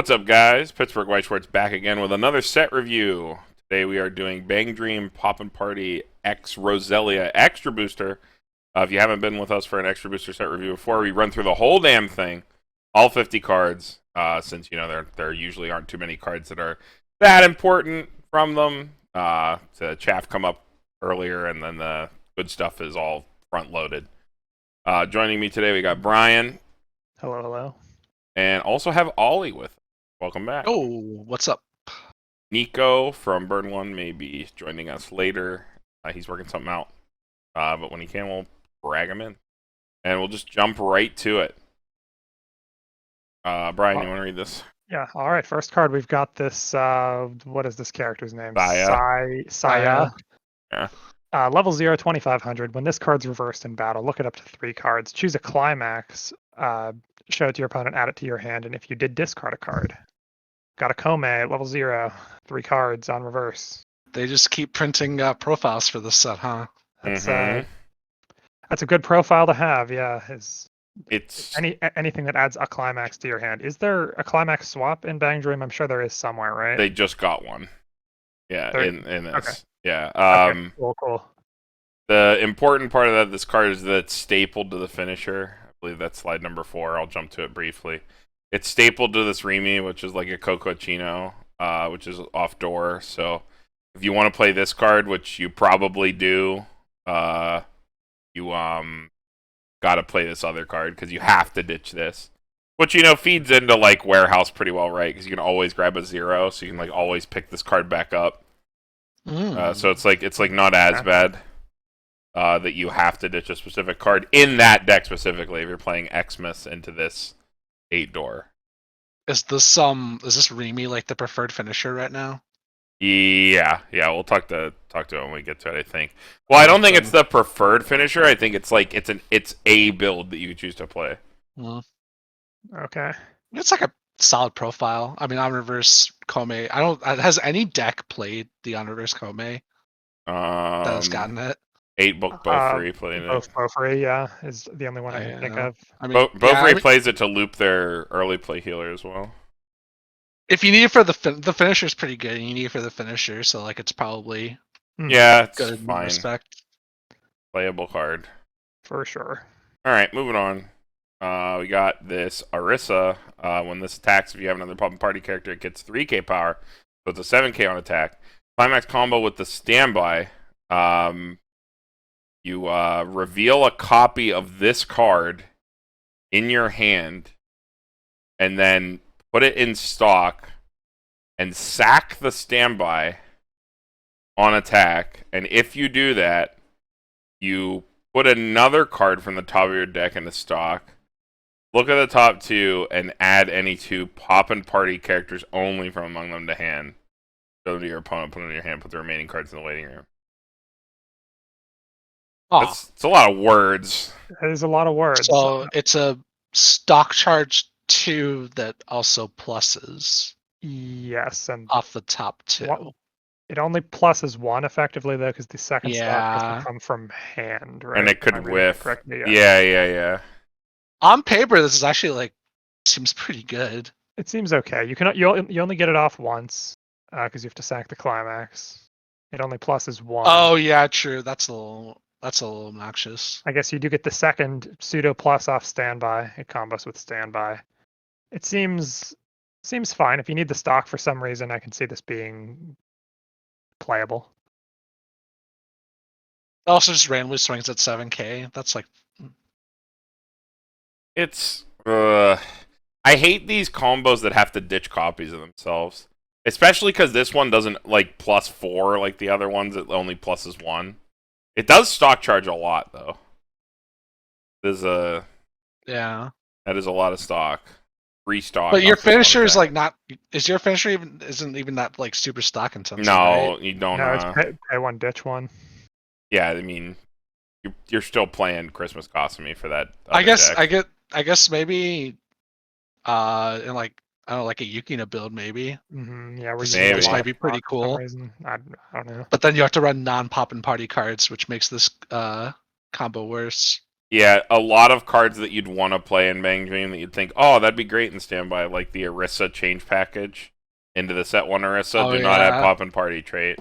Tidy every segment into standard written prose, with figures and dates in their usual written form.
What's up, guys? Pittsburgh Weiss Schwarz back again with another set review. Today we are doing Bang Dream Poppin Party X Roselia Extra Booster. If you haven't been with us for an Extra Booster set review before, we run through the whole damn thing, all 50 cards, since, there usually aren't too many cards that are that important from them. The chaff come up earlier, and then the good stuff is all front-loaded. Joining me today, we got Brian. Hello, hello. And also have Ollie with us. Welcome back. Oh, what's up? Nico from Burn One may be joining us later. He's working something out. But when he can, we'll drag him in. And we'll just jump right to it. Brian, you want to read this? Yeah, all right. First card, we've got this, what is this character's name? Saya. Yeah. Level 0, 2500. When this card's reversed in battle, look it up to 3 cards. Choose a climax, show it to your opponent, add it to your hand, and if you did, discard a card. Got a Kome at level 0, 3 cards on reverse. They just keep printing profiles for this set, huh? That's a good profile to have, yeah. It's anything that adds a climax to your hand. Is there a climax swap in Bang Dream? I'm sure there is somewhere, right? They just got one. Yeah, in this. Okay. Yeah. Okay, cool. The important part of this card is that it's stapled to the finisher. I believe that's slide number 4. I'll jump to it briefly. It's stapled to this Remy, which is like a Cocochino, which is off door. So if you want to play this card, which you probably do, you got to play this other card because you have to ditch this. Which, feeds into like Warehouse pretty well, right? Because you can always grab a 0, so you can like always pick this card back up. So it's like not as bad that you have to ditch a specific card in that deck specifically if you're playing Xmas into this 8-door. Is this Remy like the preferred finisher right now? Yeah. We'll talk to it when we get to it. I think. Well, I don't think it's the preferred finisher. I think it's like it's a build that you choose to play. Okay. It's like a solid profile. I mean, on reverse Kome. Has any deck played the on reverse Kome that has gotten it? 8-book Beaufry playing it. Beaufry, yeah, is the only one I can think of. I mean, Beaufry plays it to loop their early play healer as well. If you need it for the finisher is pretty good, and you need it for the finisher, so like it's probably it's good fine. Respect. Playable card for sure. All right, moving on. We got this Orisa. When this attacks, if you have another Poppin Party character, it gets 3k power, so it's a 7k on attack. Climax combo with the standby. You reveal a copy of this card in your hand, and then put it in stock, and sack the standby on attack. And if you do that, you put another card from the top of your deck into stock. Look at the top 2 and add any 2 Poppin Party characters only from among them to hand. Go to your opponent, put them in your hand, put the remaining cards in the waiting room. It's a lot of words. It is a lot of words. So it's a stock charge 2 that also pluses. Yes, and off the top 2. It only pluses 1 effectively though, because the second stock doesn't come from hand, right? And it could whiff. Yeah. On paper, this is actually seems pretty good. It seems okay. You only get it off once, because you have to sack the climax. It only pluses 1. Oh yeah, true. That's a little obnoxious. I guess you do get the second pseudo plus off standby. It combos with standby. It seems fine. If you need the stock for some reason, I can see this being playable. Also, just randomly swings at 7k. That's like. It's. I hate these combos that have to ditch copies of themselves. Especially because this one doesn't like +4 like the other ones. It only pluses 1. It does stock charge a lot though. That is a lot of stock. Restock. But your finisher is like not. Is your finisher isn't even that like super stock intensive? No, right? you don't. No, it's pay 1, ditch 1. Yeah, I mean, you're still playing Christmas Cosme for that. I guess deck. I guess maybe, in like I don't know, like a Yukina build maybe. Yeah, this might be pretty cool. I don't know. But then you have to run non-Poppin Party cards, which makes this combo worse. Yeah, a lot of cards that you'd want to play in Bang Dream that you'd think, oh, that'd be great in standby, like the Orisa change package into the set one Orisa, Oh do not have yeah, Poppin Party trait.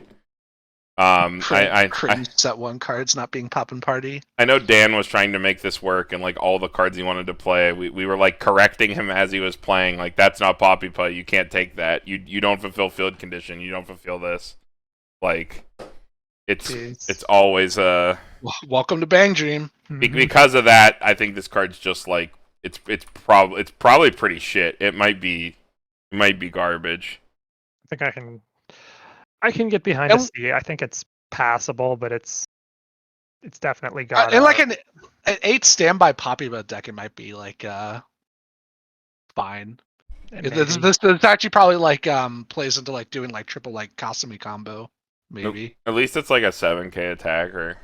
cringe set one cards not being Poppin Party. I know Dan was trying to make this work, and like all the cards he wanted to play, we were like correcting him as he was playing. Like that's not Poppy Putt. You can't take that. You don't fulfill field condition. You don't fulfill this. Like it's always Welcome to Bang Dream. because of that. I think this card's just like it's probably pretty shit. It might be garbage. I think I can get behind a C. I think it's passable, but it's definitely got. And like an 8 standby Poppy Putt deck, it might be like fine. This actually probably like plays into like doing like triple like Kasumi combo, maybe. At least it's like a 7K attacker,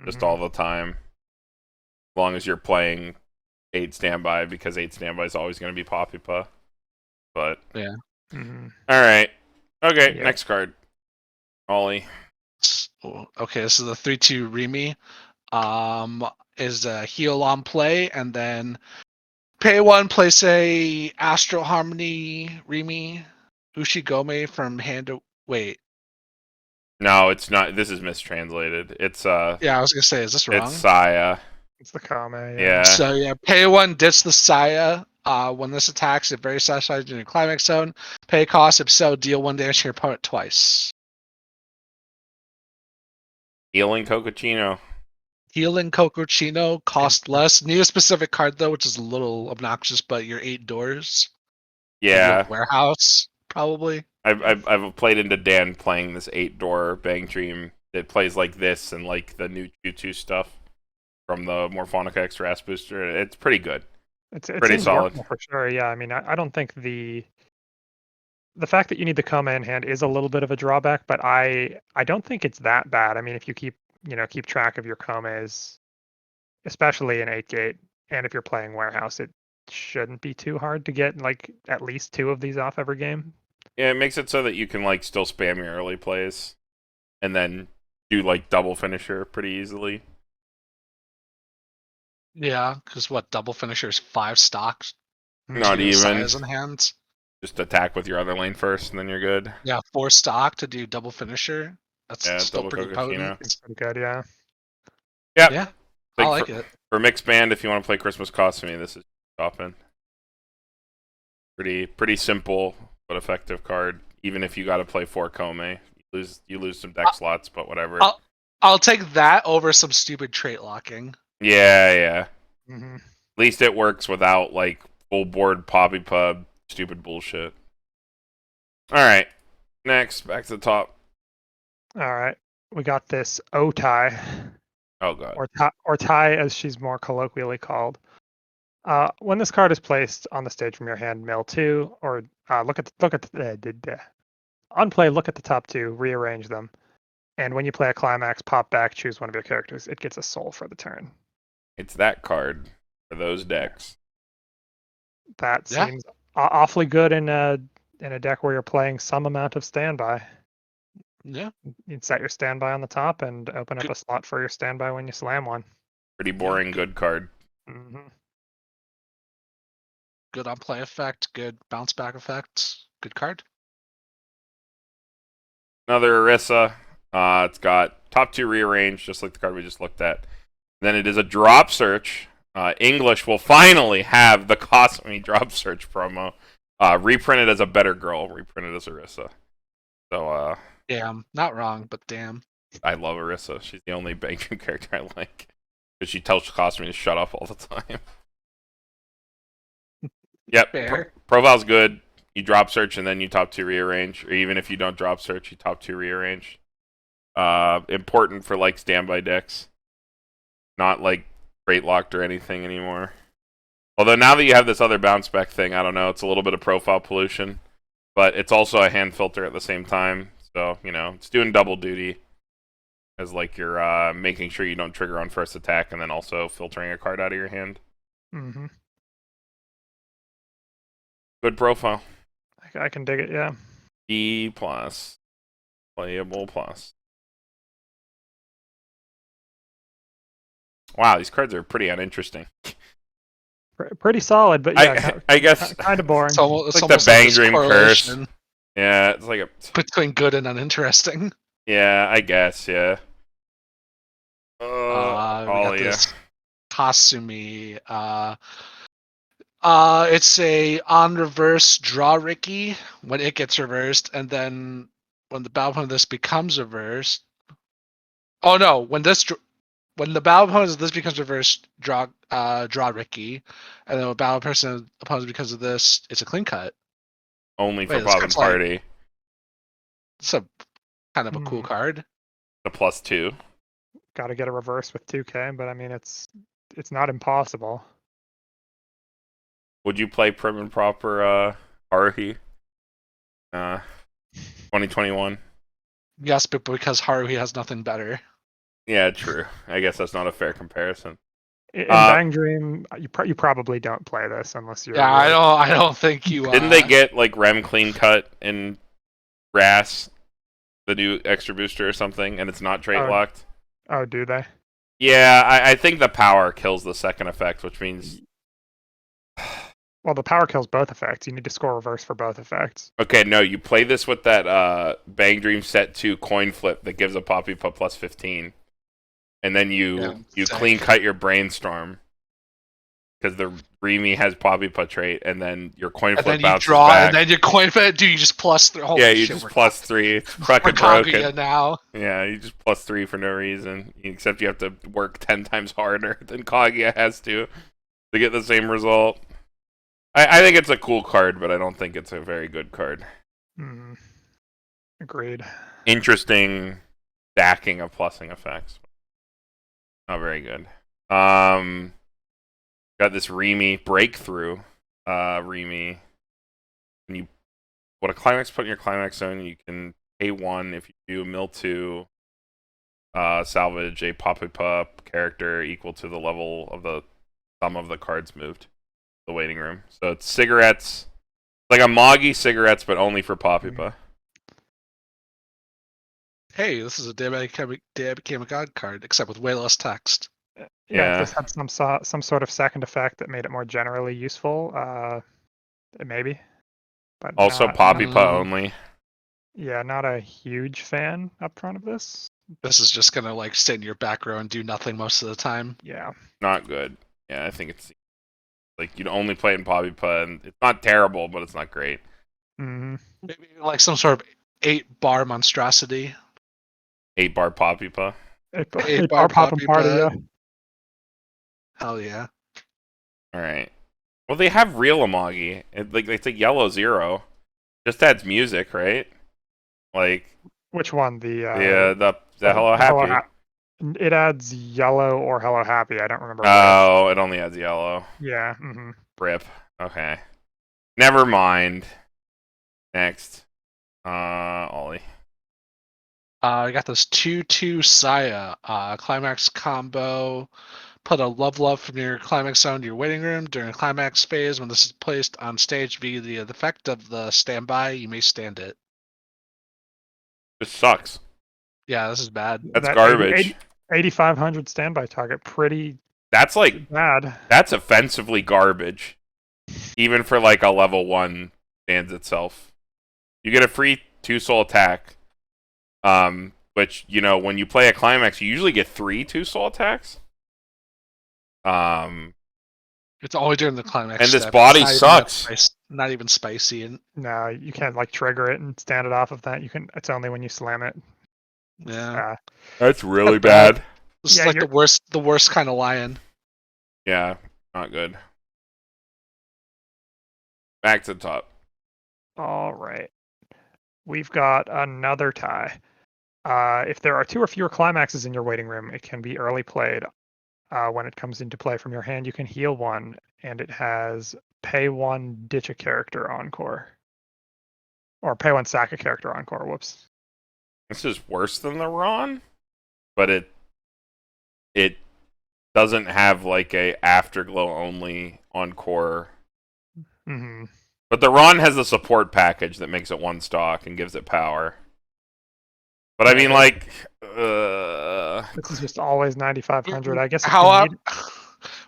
just all the time. As long as you're playing 8 standby, because 8 standby is always going to be Poppy Putt. But yeah. All right. Okay. Yeah. Next card. Ollie. Okay, this is the 3/2 Remy. Is a heal on play, and then pay 1, place a Astral Harmony Remy Ushigome from hand to wait. No, it's not. This is mistranslated. It's yeah, I was gonna say, is this wrong? It's Saya. It's the Kame. Yeah. So yeah, pay 1, ditch the Saya. When this attacks, it very satisfies in your climax zone. Pay cost, if so, deal 1 damage to your opponent twice. Healing Kokuchino. Healing Kokuchino, cost less. Need a specific card though, which is a little obnoxious, but your 8 doors. Yeah. Warehouse, probably. I've played into Dan playing this 8-door Bang Dream that plays like this and like the new Q2 stuff from the Morphonica Extra Booster. It's pretty good. It's pretty solid for sure. Yeah, I mean, I don't think the fact that you need the Koma in hand is a little bit of a drawback, but I don't think it's that bad. I mean, if you keep track of your Komas, especially in 8-gate, and if you're playing Warehouse, it shouldn't be too hard to get like at least 2 of these off every game. Yeah, it makes it so that you can like still spam your early plays and then do like double finisher pretty easily. Yeah, because what, double finisher is 5 stocks? Not even. In hands. Just attack with your other lane first, and then you're good. Yeah, 4 stock to do double finisher. That's still pretty potent. It's pretty good, yeah. Yep. Yeah, like I like it. For mixed band, if you want to play Christmas Costume, this is Poppin. Pretty simple but effective card. Even if you got to play 4 Kome, you lose some deck slots, but whatever. I'll take that over some stupid trait locking. Yeah. Mm-hmm. At least it works without like full board Poppy Pub stupid bullshit. All right, next, back to the top. All right, we got this Otai. Oh god. Or Tai, as she's more colloquially called. When this card is placed on the stage from your hand, mill 2, or look at on play, look at the top 2, rearrange them, and when you play a climax, pop back, choose one of your characters. It gets a soul for the turn. It's that card for those decks. That seems awfully good in a deck where you're playing some amount of standby. Yeah. You'd set your standby on the top and open up a slot for your standby when you slam one. Pretty boring, good card. Mm-hmm. Good on play effect, good bounce back effect, good card. Another Orisa. It's got top 2 rearranged, just like the card we just looked at. Then it is a drop search. English will finally have the Cost Me drop search promo. Reprinted as a better girl, reprinted as Orisa. So, damn, not wrong, but damn. I love Orisa. She's the only Bang Dream character I like. Because she tells Cost Me to shut up all the time. Yep. Profile's good. You drop search and then you top 2 rearrange. Or even if you don't drop search, you top 2 rearrange. Important for like standby decks. Not like Great Locked or anything anymore. Although now that you have this other bounce back thing, I don't know, it's a little bit of profile pollution. But it's also a hand filter at the same time. So, it's doing double duty. As like you're making sure you don't trigger on first attack and then also filtering a card out of your hand. Mm-hmm. Good profile. I can dig it, yeah. B+. Playable+. Wow, these cards are pretty uninteresting. Pretty solid, but yeah, I guess kind of boring. It's almost, like the almost Bang this Dream curse. correlation Yeah, it's like a between good and uninteresting. yeah, I guess, yeah. We got yeah. this Kasumi. It's a on reverse draw Ricky when it gets reversed, and then when the battle opponent of this becomes reversed. Oh no! When the battle opponent of this becomes reversed, draw Ricky, and then when battle opponent because of this, it's a clean cut. Only for Wait, this Poppin card's like- Party. It's a kind of a cool card. The +2. Got to get a reverse with 2K, but I mean it's not impossible. Would you play prim and proper Haruhi? 2021. Yes, but because Haruhi has nothing better. Yeah, true. I guess that's not a fair comparison. In Bang Dream, you probably don't play this unless you're. Yeah, really... I don't think you. Didn't they get like Rem clean cut in Grass, the new extra booster or something, and it's not trait locked? Oh, do they? Yeah, I think the power kills the second effect, which means. Well, the power kills both effects. You need to score reverse for both effects. Okay, no, you play this with that Bang Dream set 2 coin flip that gives a Poppy Pup +15. And then you clean cut your Brainstorm. Because the Remy has Poppy Pup trait, and then your coin flip bounces draw, back. and then your coin flip, dude, you just +3. Holy yeah, you shit, just we're +3. It's fucking Kaguya broken. now. Yeah, you just +3 for no reason. Except you have to work 10 times harder than Kaguya has to get the same result. I think it's a cool card, but I don't think it's a very good card. Agreed. Interesting stacking of plussing effects. Not very good. Got this Remy breakthrough. Remy. When you what a climax put in your climax zone, you can pay 1 if you do mill 2. Salvage a Poppy Pup character equal to the level of the sum of the cards moved. The waiting room. So it's cigarettes. Like a Moggy cigarettes, but only for Poppy Pup. Hey, this is a Day I Became a God card, except with way less text. Yeah, if this had some sort of second effect that made it more generally useful, maybe. But also Poppy Pup only. Yeah, not a huge fan up front of this. This is just gonna like sit in your back row and do nothing most of the time. Yeah. Not good. Yeah, I think it's like you'd only play it in Poppy Pup, and it's not terrible, but it's not great. Maybe like some sort of 8-bar monstrosity. 8-bar Poppy Pup. 8-bar Poppin Party, yeah. Hell yeah. Alright. Well, they have real Amagi. It's a yellow 0. Just adds music, right? Like which one? The Hello Happy. It adds yellow or Hello Happy. I don't remember. Oh, it only adds yellow. Yeah. Rip. Okay. Never mind. Next. Ollie. I got this 2/2 Saya climax combo. Put a love from your climax zone to your waiting room during a climax phase. When this is placed on stage via the effect of the standby, you may stand it. This sucks. Yeah, this is bad. That's garbage. 8,500 standby target. Pretty. That's like bad. That's offensively garbage. Even for like a level 1 stands itself. You get a free 2-soul attack. Which, you know, when you play a climax, you usually get 3 2-soul attacks. It's only during the climax. And this step. body sucks. Not even spicy. And no, you can't like trigger it and stand it off of that. It's only when you slam it. Yeah. That's really bad. This is like the worst kind of lion. Yeah, not good. Back to the top. All right. We've got another tie. If there are 2 or fewer climaxes in your waiting room, it can be early played. When it comes into play from your hand, you can heal 1, and it has pay 1, ditch a character encore. Or pay 1, sack a character encore. Whoops. This is worse than the Ron, but it doesn't have like a afterglow only encore. But the Ron has the support package that makes it 1 stock and gives it power. But I mean, like, This is just always 9,500. I guess if How you need...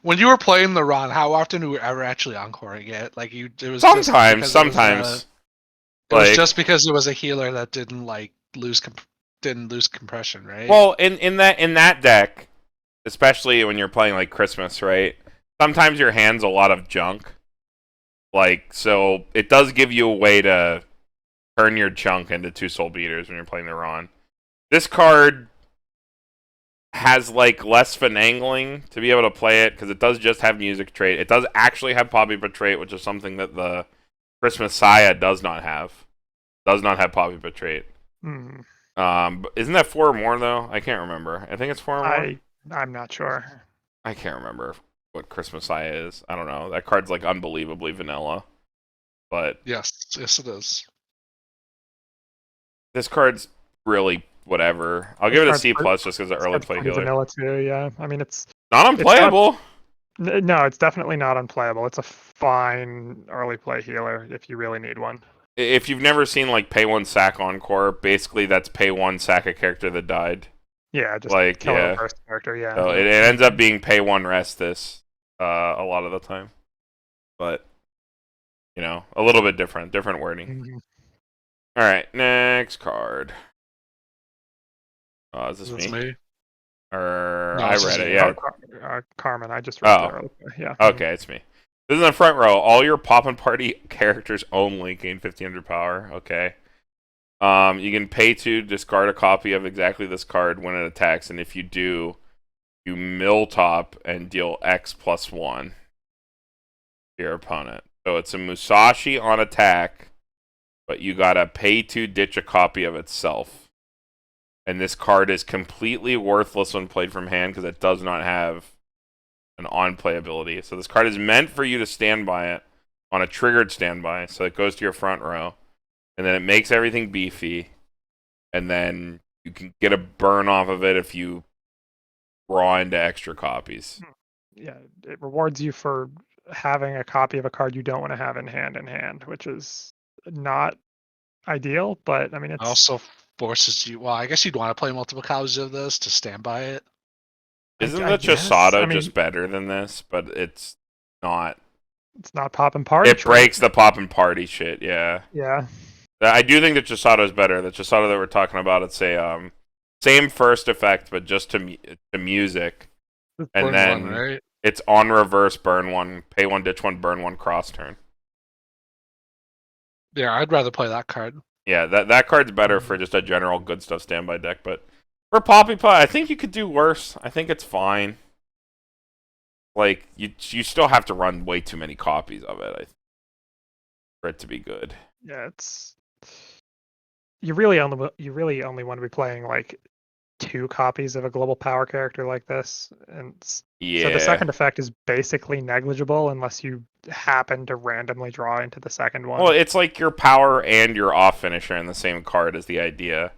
when you were playing the run, how often were you ever actually encoring it? Like it was just because sometimes. It was just because it was a healer that didn't lose compression, right? Well, in that deck, especially when you're playing like Christmas, right? Sometimes your hand's a lot of junk. Like, so it does give you a way to turn your junk into 2 Soul Beaters when you're playing the Ron. This card has like less finagling to be able to play it because it does just have music trait. It does actually have Poppy Trait, which is something that the Christmas Saya does not have. Does not have Poppy Trait. But isn't that 4 or more though? I can't remember. I think it's 4 or more. I'm not sure. I can't remember what Christmas Saya is. I don't know. That card's like unbelievably vanilla. But yes it is. This card's really whatever. I'll give it a C plus just because of early play healer. Vanilla too, yeah. I mean, it's not unplayable. No, it's definitely not unplayable. It's a fine early play healer if you really need one. If you've never seen like pay 1 sack Encore, basically that's pay 1 sack a character that died. Yeah, just like kill a first character. Yeah. So it ends up being pay 1 rest this a lot of the time, but you know, a little bit different wording. All right, next card. Is this me? Or no, I read it. Yeah, Carmen. I just read it earlier. Yeah. Okay, it's me. This is in the front row. All your Poppin Party characters only gain 1,500 power. Okay. You can pay to discard a copy of exactly this card when it attacks, and if you do, you mill top and deal X +1 to your opponent. So it's a Musashi on attack, but you gotta pay to ditch a copy of itself. And this card is completely worthless when played from hand because it does not have an on-play ability. So this card is meant for you to stand by it on a triggered standby, so it goes to your front row. And then it makes everything beefy. And then you can get a burn off of it if you draw into extra copies. Yeah, it rewards you for having a copy of a card you don't want to have in hand, which is not ideal, but I mean it's also forces you. Well, I guess you'd want to play multiple copies of this to stand by it. Isn't the Chisato just better than this? But it's not. It's not Poppin Party. It breaks the Poppin Party shit. Yeah. Yeah. I do think the Chisato is better. The Chisato that we're talking about, it's a same first effect, but just to music, and then right? It's on reverse burn 1, pay 1, ditch 1, burn 1, cross turn. Yeah, I'd rather play that card. Yeah, that card's better for just a general good stuff standby deck, but for Poppy Pie, I think you could do worse. I think it's fine. Like you still have to run way too many copies of it, I think, for it to be good. Yeah, it's you really only want to be playing like 2 copies of a global power character like this, and so the second effect is basically negligible unless you happen to randomly draw into the second one. Well, it's like your power and your off finisher in the same card is the idea,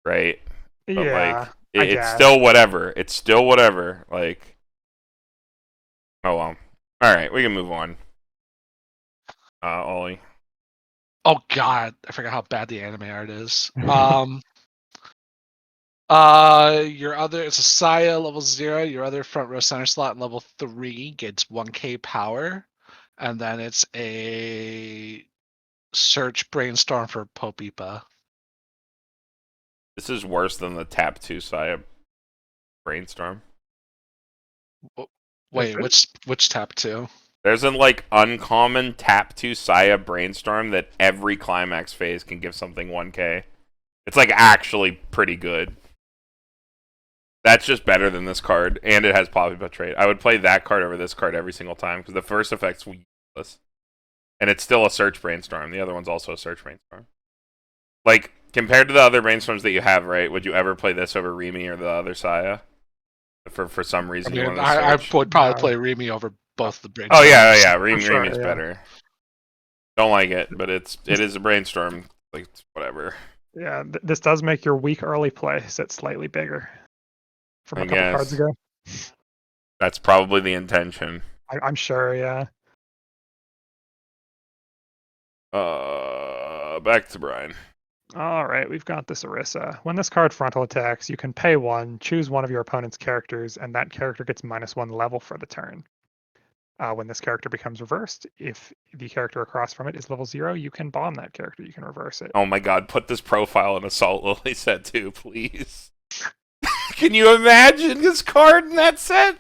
right? But yeah, it's still whatever. It's still whatever. Like, oh well. All right, we can move on. Ollie. Oh God, I forgot how bad the anime art is. Your other, it's a Saya level 0. Your other front row center slot level 3 gets 1k power, and then it's a search brainstorm for Popipa. This is worse than the tap 2 Saya brainstorm. Wait, which tap 2? There's an like uncommon tap 2 Saya brainstorm that every climax phase can give something 1k. It's like actually pretty good. That's just better than this card, and it has Poppy Trait. I would play that card over this card every single time, because the first effect's useless. And it's still a search brainstorm. The other one's also a search brainstorm. Like, compared to the other brainstorms that you have, right, would you ever play this over Remy or the other Saya? For some reason I mean, I would probably play Remy over both the brainstorms. Oh, yeah. Remy's yeah. better. Don't like it, but it is a brainstorm. Like, whatever. Yeah, this does make your weak early play sit slightly bigger. From a couple cards ago. That's probably the intention. I'm sure, yeah. Back to Brian. All right, we've got this Orisa. When this card frontal attacks, you can pay 1, choose one of your opponent's characters, and that character gets -1 level for the turn. When this character becomes reversed, if the character across from it is level 0, you can bomb that character. You can reverse it. Oh my god, put this profile in Assault Lily set too, please. Can you imagine this card in that set?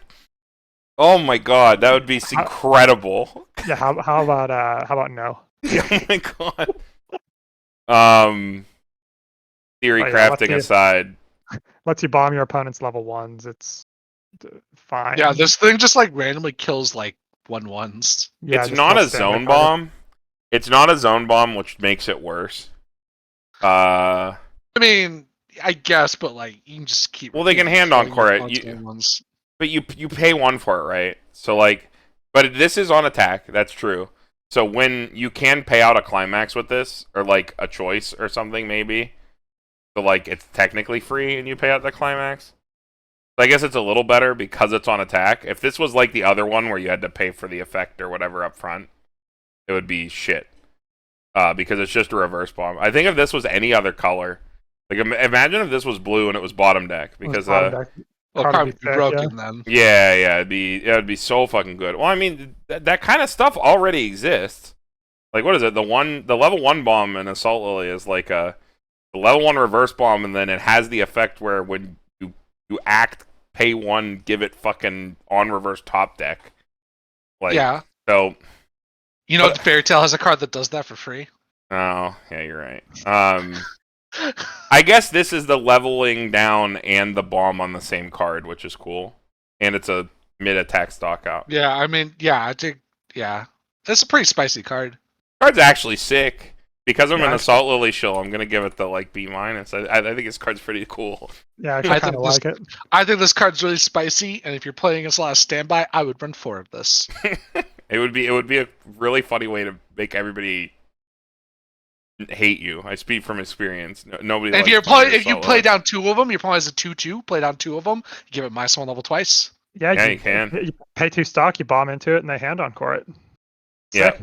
Oh my god, that would be incredible. Yeah, how about no? Oh my god. Theory Oh, yeah, crafting aside. Lets you bomb your opponent's level 1s. It's fine. Yeah, this thing just like randomly kills like 1/1s. Yeah, It's just not a kills standard zone cards. bomb. It's not a zone bomb, which makes it worse. I mean, I guess, but like you can just keep. Well, they can hand killing encore it. your opponent's 1/1s. But you pay 1 for it, right? So like, but this is on attack. That's true. So when you can pay out a climax with this, or like a choice or something, maybe. So like it's technically free, and you pay out the climax. So I guess it's a little better because it's on attack. If this was like the other one where you had to pay for the effect or whatever up front, it would be shit. Because it's just a reverse bomb. I think if this was any other color, like imagine if this was blue and it was bottom deck, because Well, Card probably would be be sick, broken then. yeah, it'd be so fucking good. Well, I mean that kind of stuff already exists. Like what is it? The level 1 bomb in Assault Lily is like the level 1 reverse bomb, and then it has the effect where when you act, pay 1, give it fucking on reverse top deck. Like, Yeah. So. You know, Fairy Tale has a card that does that for free. Oh, yeah, you're right. I guess this is the leveling down and the bomb on the same card, which is cool. And it's a mid-attack stock out. Yeah, I mean, yeah, I think, yeah. It's a pretty spicy card. Card's actually sick. Because I'm Yeah, an Assault Lily shill, I'm going to give it the, like, B-. I think this card's pretty cool. Yeah, I I kind think of like it. I think this card's really spicy, and if you're playing against a lot of standby, I would run 4 of this. It would be a really funny way to make everybody hate you. I speak from experience. Nobody. And likes if you play down 2 of them, your opponent has a 2/2. Play down 2 of them, give it -1 level twice. Yeah, you can. You pay 2 stock, you bomb into it, and they hand encore it. Yeah.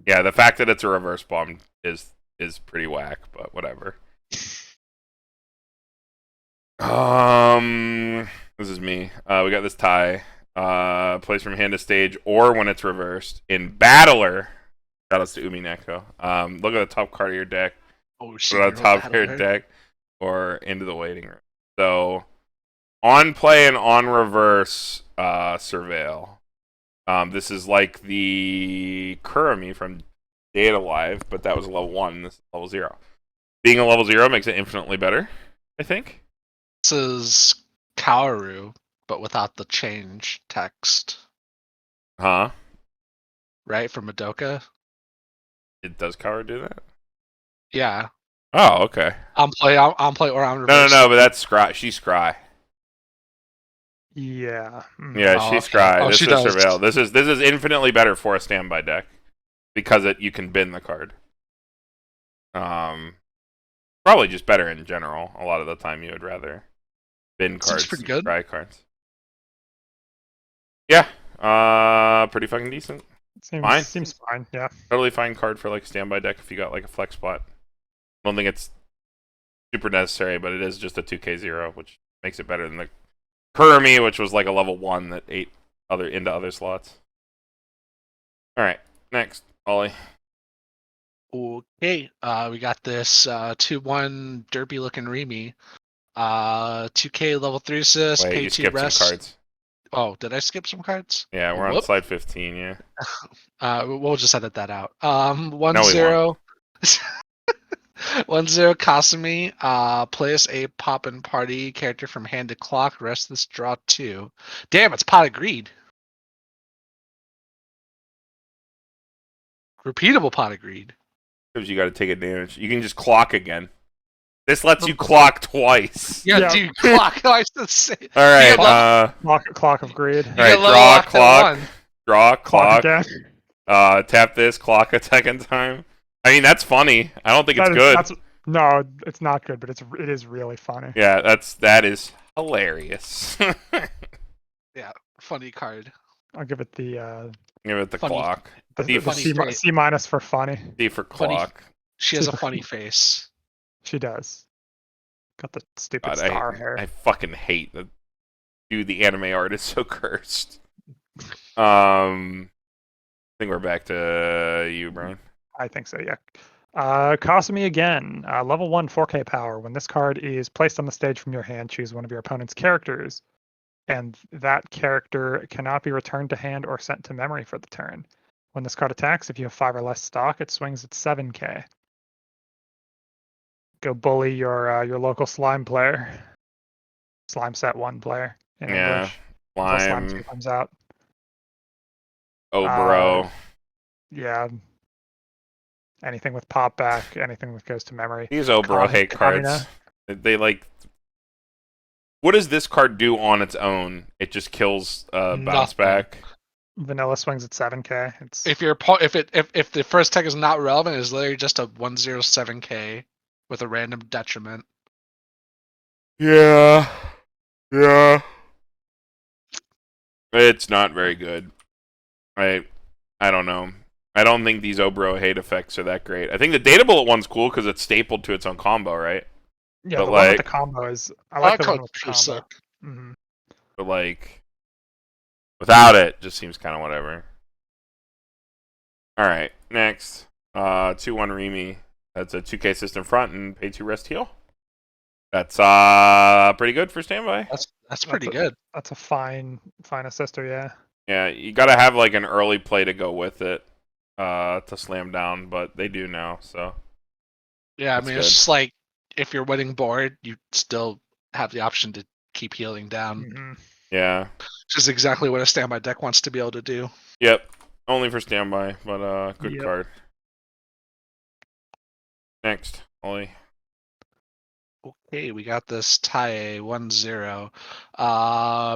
Yeah, the fact that it's a reverse bomb is pretty whack, but whatever. This is me. We got this tie. Plays from hand to stage, or when it's reversed in Battler. Shout outs to Umi Neko. Look at the top card of your deck. Oh shit! Put on top of your deck, or into the waiting room. So, on play and on reverse, surveil. This is like the Kurami from Dead Alive, but that was a level 1. This is level 0. Being a level 0 makes it infinitely better, I think. This is Kaoru, but without the change text, Huh? right? From Madoka. It does Kaoru do that? Yeah. Oh, okay. On play or on reverse. No, but that's Scry. She's Scry. Yeah. Yeah, Oh, she's okay. Scry. Oh, This she is does. Surveil. This is infinitely better for a standby deck because you can bin the card. Probably just better in general. A lot of the time, you would rather bin Seems cards pretty than good. Scry cards. Yeah, pretty fucking decent. Fine. Seems fine. Yeah. Totally fine card for like a standby deck if you got like a flex spot. I don't think it's super necessary, but it is just a 2k0, which makes it better than the Kurami, which was like a level 1 that ate into other slots. All right, next, Ollie. Okay. We got this 2/1 derpy looking Remy. 2k level 3 assist. Wait, pay you 2 skipped rest. some cards. Oh, did I skip some cards? Yeah, we're on Whoop. slide 15. Yeah. We'll just edit that out. No, 1/0. 1/0 Kasumi. Place a Poppin Party character from hand to clock. Rest this draw 2. Damn, it's Pot of Greed. Repeatable Pot of Greed. Because you got to take advantage. You can just clock again. This lets you clock twice. Yeah, Yeah. dude, clock. I was gonna say. All right. Yeah, Clock of greed. All right. Draw clock. Draw clock. again. Tap this clock a second time. I mean, that's funny. I don't think it's good. No, it's not good, but it is really funny. Yeah, that is hilarious. Yeah, funny card. I'll give it the Give it the Funny. clock. the funny C minus for funny. D for Funny. clock. She has a funny face. She does. Got the stupid God, star hair. I fucking hate that. Dude, the anime art is so cursed. I think we're back to you, Brian. I think so, yeah. Kasumi again. Level 1 4K power. When this card is placed on the stage from your hand, choose one of your opponent's characters. And that character cannot be returned to hand or sent to memory for the turn. When this card attacks, if you have 5 or less stock, it swings at 7K. Go bully your local slime player. Slime set 1 player in Yeah, English. Until slime 2 Slime, comes out. Obro. Yeah. Anything with pop back, anything that goes to memory. These Obro hate cards. Kamina. They like. What does this card do on its own? It just kills bounce Nothing. back. Vanilla swings at 7K. It's If the first tech is not relevant, it's literally just a 107K with a random detriment. Yeah. Yeah. It's not very good. I don't know. I don't think these Obro hate effects are that great. I think the Data Bullet one's cool because it's stapled to its own combo, right? yeah, but the one with like- the combo is I like the That one with the card's combo. pretty sick. hmm But like, without it, just seems kind of whatever. All right, next, 2-1 Remy. That's a 2K system front and pay 2 rest heal. That's pretty good for standby. That's pretty a- good. That's a fine assister, yeah. Yeah, you gotta have like an early play to go with it, to slam down, but they do now. So Yeah, I That's mean, it's good. just like if you're winning board, you still have the option to keep healing down, hmm yeah, which is exactly what a standby deck wants to be able to do. yep. Only for standby, but good Yep. card. Next, Ollie. Okay, we got this tie 1-0.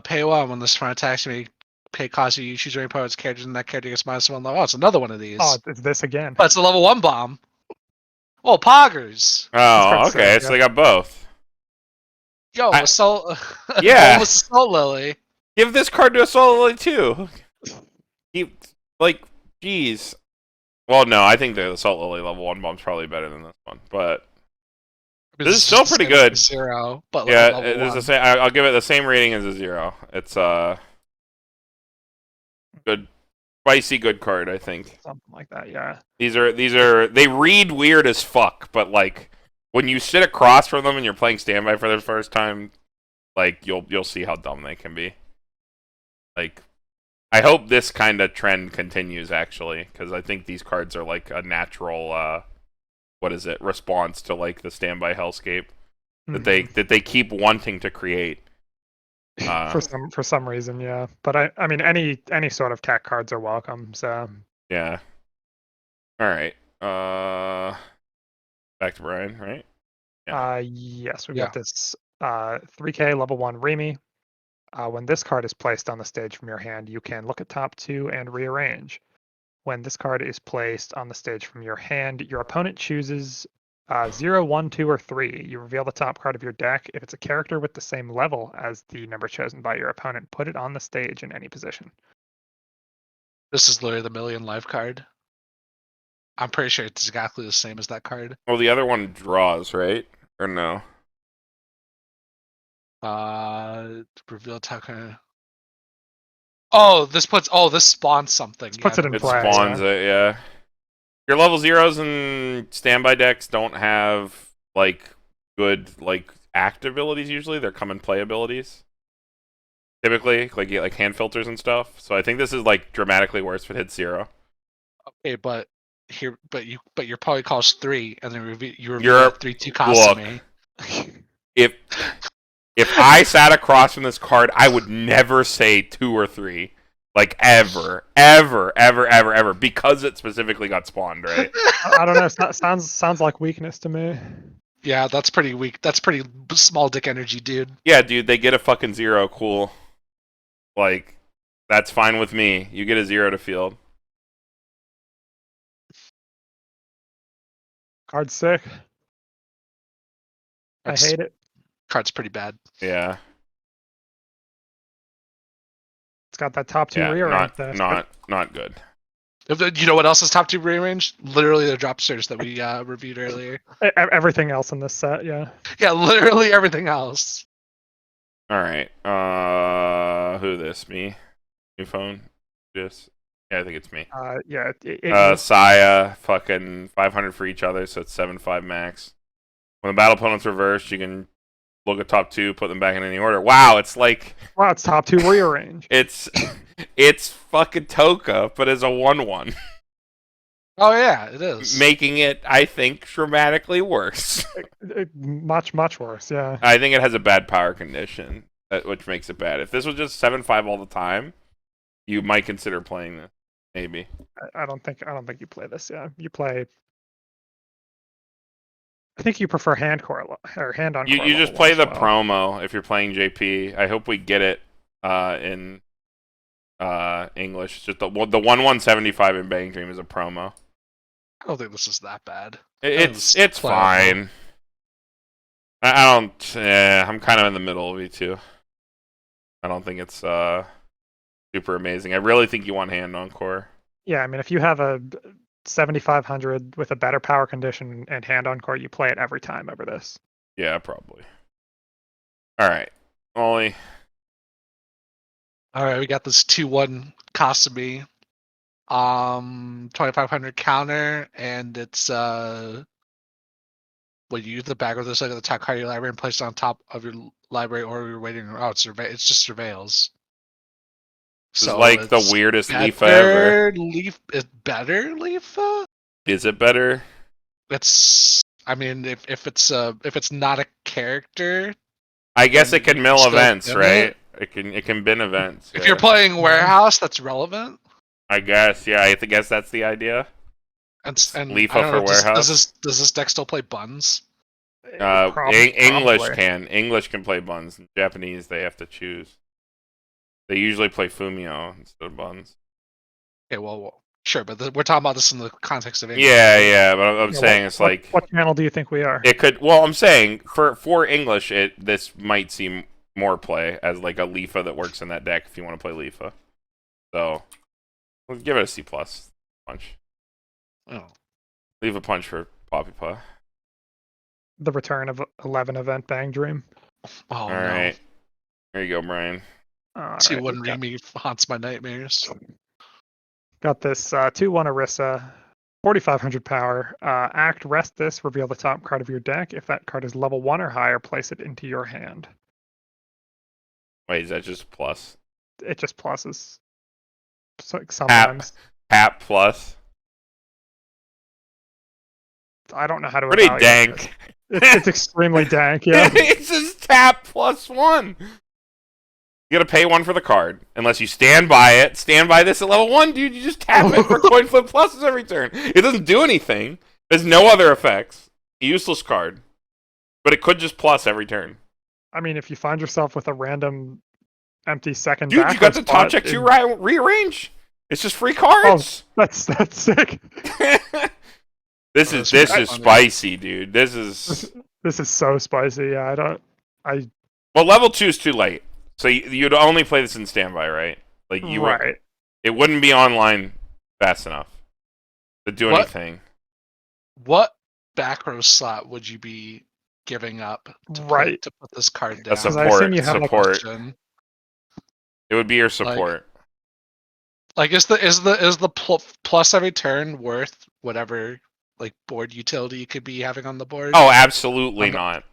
Pay 1 when this front attacks you may pay cost you choose your opponent's character and that character gets -1 level. Oh, it's another one of these. Oh, it's this again. But it's a level 1 bomb. Oh, poggers. Oh, card's okay. sick, So they got both. Yo, I- Assault Yeah. almost Assault Lily. Give this card to Assault Lily too. Jeez. Well, no, I think the Assault Lily level 1 bomb's probably better than this one, but This is still pretty good. 0, but yeah, level it is 1. the same. I'll give it the same rating as a 0. It's good, spicy, good card. I think Something like that, yeah. these are they read weird as fuck, but like when you sit across from them and you're playing standby for the first time, like you'll see how dumb they can be. Like, I hope this kind of trend continues actually, because I think these cards are like a natural response to like the standby hellscape that they keep wanting to create. For some reason, yeah. But I mean any sort of tech cards are welcome. So Yeah. All right. Back to Brian, right? yes, we've Yeah. got this 3K level 1 Remy. When this card is placed on the stage from your hand, you can look at top 2 and rearrange. When this card is placed on the stage from your hand, your opponent chooses 0, 1, 2, or 3. You reveal the top card of your deck. If it's a character with the same level as the number chosen by your opponent, put it on the stage in any position. This is literally the million life card. I'm pretty sure it's exactly the same as that card. Well, the other one draws, right? Or no? Reveal top card. Oh, this spawns something. Puts it in It play. spawns it, yeah. Your level 0s and standby decks don't have like good like act abilities usually. They're come and play abilities. Typically, like you get like hand filters and stuff. So I think this is like dramatically worse if it hits 0. Okay, but your probably costs 3, and then you reveal You're- 3/2 Kasumi. If I sat across from this card, I would never say 2 or 3. Like ever, because it specifically got spawned, right? I don't know. Sounds like weakness to me. Yeah, that's pretty weak. That's pretty small dick energy, dude. Yeah, dude, they get a fucking 0. Cool. Like, that's fine with me. You get a 0 to field. Card's sick. I hate it. Card's pretty bad. Yeah. It's got that top 2 Yeah. rearrange. though. Not good. You know what else is top 2 rearranged? Literally the dropsters that we reviewed earlier. Everything else in this set, yeah. Yeah, literally everything else. All right. Who this? Me? New phone? This? Yeah, I think it's me. Yeah. It Saya, fucking 500 for each other, so it's 7-5 max. When the battle opponent's reversed, you can look at top 2, put them back in any order. Wow, it's like Wow, it's top 2 rearrange. it's fucking Toka, but as a 1/1. Oh yeah, it is. Making it, I think, dramatically worse. Much worse, yeah. I think it has a bad power condition, which makes it bad. If this was just 7-5 all the time, you might consider playing this. Maybe. I don't think you play this, yeah. You play. I think you prefer hand core or hand on. You just play the promo if you're playing JP. I hope we get it in English. Just the 1/175 in Bang Dream is a promo. I don't think this is that bad. It's fine. I don't. I'm kind of in the middle of E2. I don't think it's super amazing. I really think you want hand on core. Yeah, I mean, if you have a 7500 with a better power condition and hand on core, you play it every time over this. Yeah, probably. All right, Ollie. All right, we got this 2/1 Kasumi. 2500 counter, and it's when you use the background of the top card of your library and place it on top of your library or your waiting room. Oh, it's just surveils. It's like the weirdest Leafa ever. It's better Leafa? Is it better? It's. I mean, if it's not a character, I guess it can mill events, right? It can bin events. If you're playing warehouse, that's relevant. I guess, yeah. I guess that's the idea. And Leafa for warehouse. Does this deck still play buns? English can. English can play buns. In Japanese, they have to choose. They usually play Fumio instead of buns. Okay, well, sure, but we're talking about this in the context of English. Yeah, but I'm saying it's like... What channel do you think we are? It could... Well, I'm saying, for English, this might seem more play as like a Leafa that works in that deck if you want to play Leafa. So, we'll give it a C+. Punch. Oh. Leave a punch for Poppy Pa. The return of 11 event Bang Dream. Oh, All right. There you go, Brian. 2/1 Remy haunts my nightmares. Got this 2/1 Orisa, 4500 power. Act, rest this, reveal the top card of your deck. If that card is level 1 or higher, place it into your hand. Wait, is that just plus? It just pluses. Sometimes. Tap plus. I don't know how to. Pretty dank. It's extremely dank, yeah. It's just tap +1. You gotta pay 1 for the card. Unless you stand by it. Stand by this at level 1, dude. You just tap it for coin flip pluses every turn. It doesn't do anything. There's no other effects. A useless card. But it could just plus every turn. I mean, if you find yourself with a random empty second dude, you got the top check 2 rearrange. It's just free cards. Oh, that's sick. This is spicy, dude. This is so spicy. Yeah, Well, level 2 is too late. So you'd only play this in standby, right? Like you right. It wouldn't be online fast enough to do anything. What back row slot would you be giving up to put this card down? A support. It would be your support. Like is the plus every turn worth whatever like board utility you could be having on the board? Oh, absolutely not.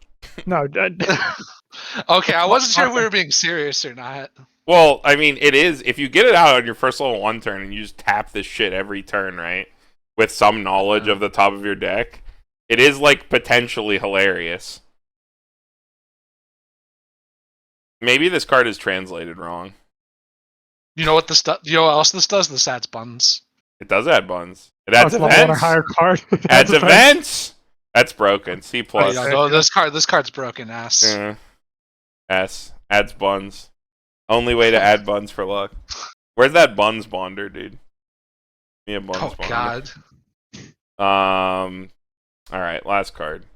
No. Okay, I wasn't sure if we were being serious or not. Well, I mean, it is. If you get it out on your first level 1 turn and you just tap this shit every turn, right? With some knowledge of the top of your deck, it is like potentially hilarious. Maybe this card is translated wrong. You know what You know what else this does? This adds buns. It does add buns. It adds events. A higher card. Adds events. That's broken. C+. Oh, yeah, no, this card's broken. S. S. Adds buns. Only way to add buns for luck. Where's that buns bonder, dude? Give me a buns bonder. God. Alright, last card.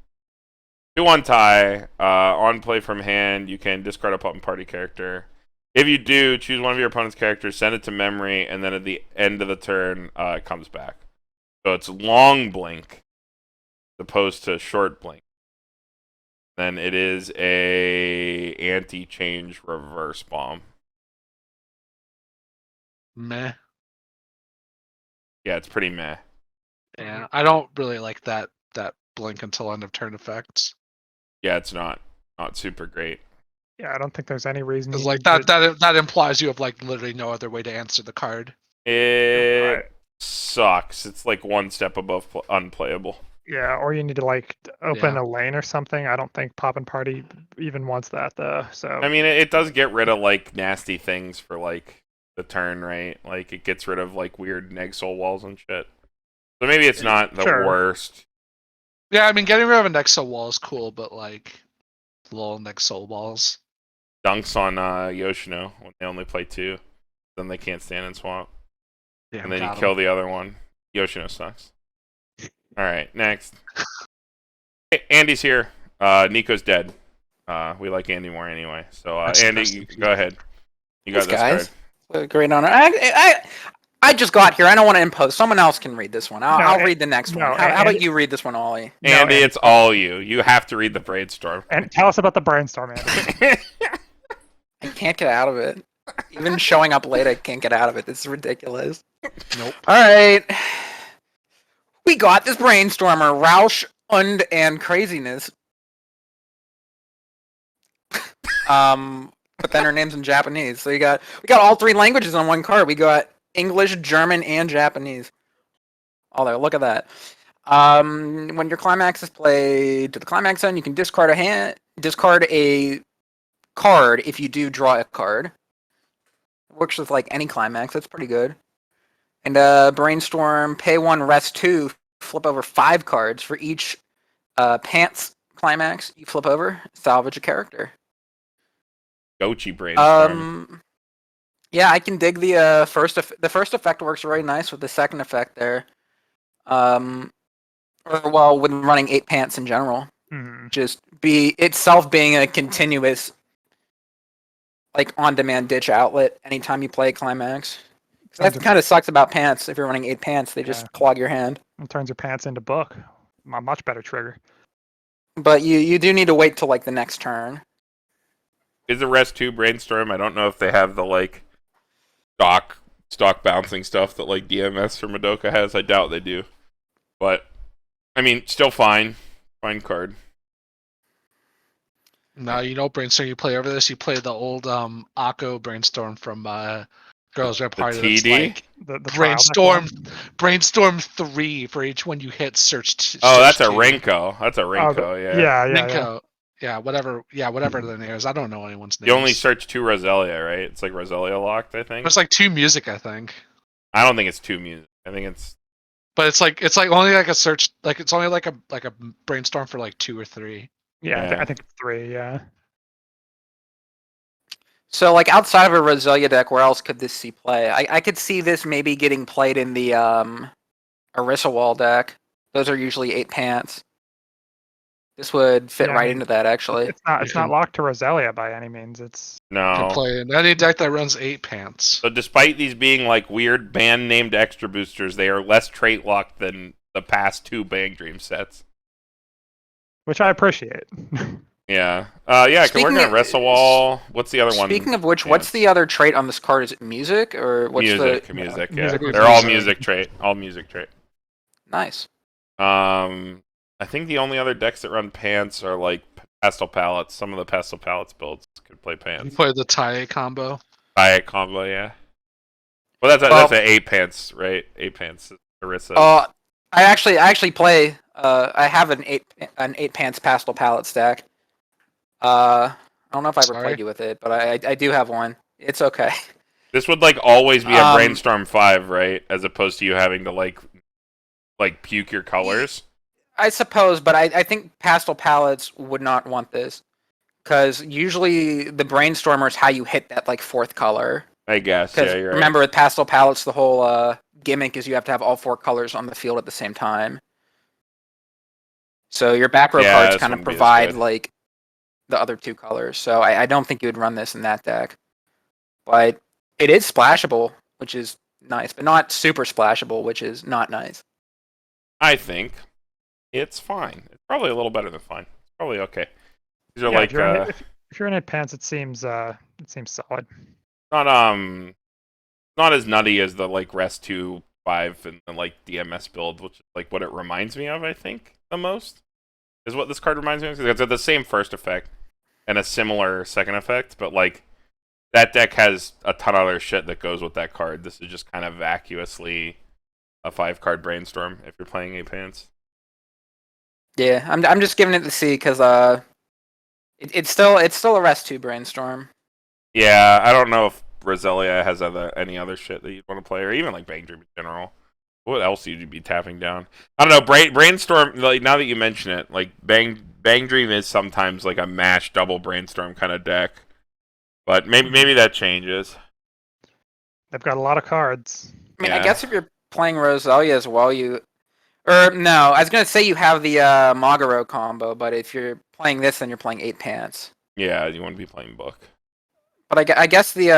2/1 tie. On play from hand, you can discard a Poppin Party character. If you do, choose one of your opponent's characters, send it to memory, and then at the end of the turn, it comes back. So it's long blink, as opposed to short blink. Then it is a anti-change reverse bomb. Meh. Yeah, it's pretty meh. Yeah, I don't really like that blink until end of turn effects. Yeah, it's not super great. Yeah, I don't think there's any reason. Because you like need to- that implies you have like literally no other way to answer the card. It Right. sucks. It's like one step above unplayable. Yeah, or you need to like open Yeah. a lane or something. I don't think Poppin Party even wants that though. So I mean, it does get rid of like nasty things for like the turn, right? Like it gets rid of like weird neg soul walls and shit. So maybe it's not the Sure. worst. Yeah, I mean getting rid of a Nexo wall is cool, but like little Nexo walls. Dunks on Yoshino when they only play 2. Then they can't stand in swamp. Yeah, And then you kill the other one. Yoshino sucks. Alright, next. Hey, Andy's here. Nico's dead. We like Andy more anyway. So Andy, go ahead. You got Thanks, this guys. A great honor. I just got here. I don't want to impose. Someone else can read this one. I'll read the next one. How about you read this one, Ollie? card. Andy, it's all you. You have to read the Brainstorm. and tell us about the brainstorm, Andy. I can't get out of it. Even showing up late, I can't get out of it. This is ridiculous. Nope. All right. We got this brainstormer, Rausch and Craziness. But then her name's in Japanese. So we got all 3 languages on one card. We got English, German, and Japanese. Oh, there! Look at that. When your climax is played to the climax end, you can discard a card if you do draw a card. It works with like any climax. That's pretty good. And brainstorm, pay 1, rest 2, flip over 5 cards for each pants climax you flip over. Salvage a character. Gochi Brainstorm. Yeah, I can dig the first. The first effect works very nice with the second effect there. Or well, with running 8 pants in general. Just itself being a continuous, like on-demand ditch outlet anytime you play a climax. That kind of sucks about pants. If you're running 8 pants, they just clog your hand. It turns your pants into book. A much better trigger. But you do need to wait till like the next turn. Is the rest 2 Brainstorm? I don't know if they have the like stock bouncing stuff that like DMS or Madoka has. I doubt they do. But I mean, still fine. Fine card. Now you know Brainstorm. You play over this. You play the old Akko Brainstorm from Girls Rep Party. The Brainstorm 3 for each one you hit. Search. Oh, that's a 2. Renko. That's a Renko. Yeah. Renko. Yeah, whatever their name is. I don't know anyone's name. You only search 2 Roselia, right? It's like Roselia locked, I think. It's like 2 music, I think. I don't think it's 2 music. I think it's. But it's like only like a search. Like it's only like a brainstorm for like 2 or 3. Yeah. I think it's 3. Yeah. So, like, outside of a Roselia deck, where else could this see play? I could see this maybe getting played in the Orisa Wall deck. Those are usually 8 pants. This would fit right into that, actually. It's not locked to Roselia by any means. It's You can play in any deck that runs 8 pants. So despite these being like weird band named extra boosters, they are less trait locked than the past 2 Bang Dream sets. Which I appreciate. Yeah. Yeah, can work on Wrestle Wall. What's the other one? Speaking of which, what's the other trait on this card? Is it music or what's music? the Music, yeah. Music. They're all music trait. All music trait. Nice. I think the only other decks that run pants are like Pastel Palettes. Some of the Pastel Palettes builds could play You pants. play the tie combo. Tie combo, yeah. Well, that's an 8 pants, right? 8 pants. Orisa. I actually play. I have an 8 pants Pastel Palette stack. I don't know if I ever played you with it, but I do have one. It's okay. This would like always be a Brainstorm 5, right? As opposed to you having to like puke your colors. I suppose, but I think Pastel Palettes would not want this. Because usually the Brainstormer is how you hit that like 4th color. I guess, yeah, you're right. Remember with Pastel Palettes, the whole gimmick is you have to have all 4 colors on the field at the same time. So your back row cards kind of provide like the other 2 colors. So I don't think you would run this in that deck. but it is splashable, which is nice, but not super splashable, which is not nice. I think it's fine. It's probably a little better than fine. It's probably okay. These are Yeah, like if you're in it pants, it seems solid. not not as nutty as the like Rest 2 5 and the like DMS build, which is like what it reminds me of. I think the most is what this card reminds me of, because it's got the same first effect and a similar second effect, but like that deck has a ton of other shit that goes with that card. This is just kind of vacuously a 5-card brainstorm if you're playing 8 pants. Yeah, I'm just giving it the C because it's still a Rest 2 brainstorm. Yeah, I don't know if Roselia has any other shit that you'd want to play, or even like Bang Dream in general. What else would you be tapping down? I don't know. Brainstorm. Like now that you mention it, like Bang Dream is sometimes like a mash double brainstorm kind of deck, but maybe that changes. They've got a lot of cards. I mean, Yeah. I guess if you're playing Roselia as well, no, I was gonna say you have the Magaro combo, but if you're playing this, then you're playing 8 pants. Yeah, you want to be playing Book. But I guess the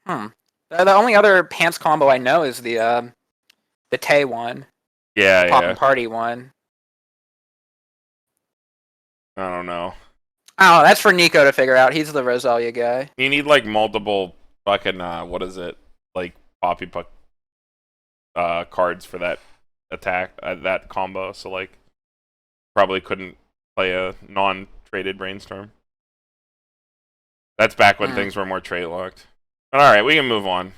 the only other pants combo I know is the Tay one, Yeah, Poppin yeah. Party one. I don't know. Oh, that's for Nico to figure out. He's the Roselia guy. You need like multiple fucking what is it? Like Poppy Puck cards for that attack, that combo. So like probably couldn't play a non-traded brainstorm. That's back when things were more trait locked. But all right, we can move on.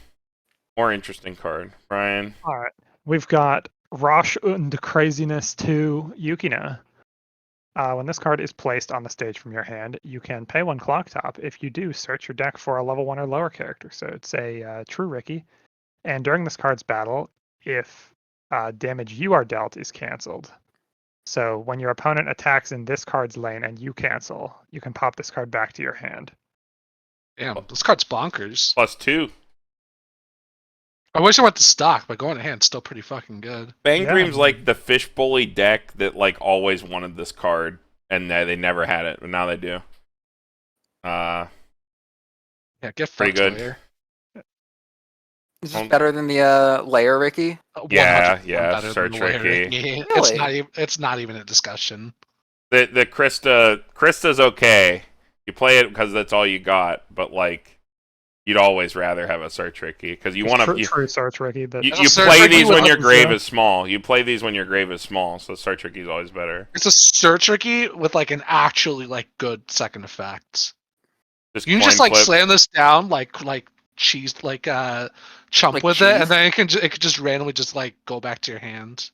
More interesting card, Brian. All right, we've got Rosh und Craziness 2 Yukina. When this card is placed on the stage from your hand, you can pay 1 clock top. If you do, search your deck for a level 1 or lower character. So it's a true Ricky. And during this card's battle, if damage you are dealt is canceled. So when your opponent attacks in this card's lane and you cancel, you can pop this card back to your hand. Damn, this card's bonkers. +2. I wish I went to stock, but going to hand's still pretty fucking good. Bang Yeah. Dream's like the fish bully deck that like always wanted this card, and they never had it, but now they do. Yeah, get Pretty fucked, good. Layer. Is this better than the Layer Ricky? 100% yeah, better than search the Layer Ricky. Really? It's not even a discussion. The Krista's okay. You play it because that's all you got, but like you'd always rather have a search Ricky because you want to. True search Ricky. That You Search play Ricky these when with your us, grave yeah. is small. You play these when your grave is small, so search Ricky's always better. It's a search Ricky with like an actually like good second effect. Just You can coin just like flip. slam this down like cheese chump Like with it, cheese? and then it could just randomly just like go back to your hand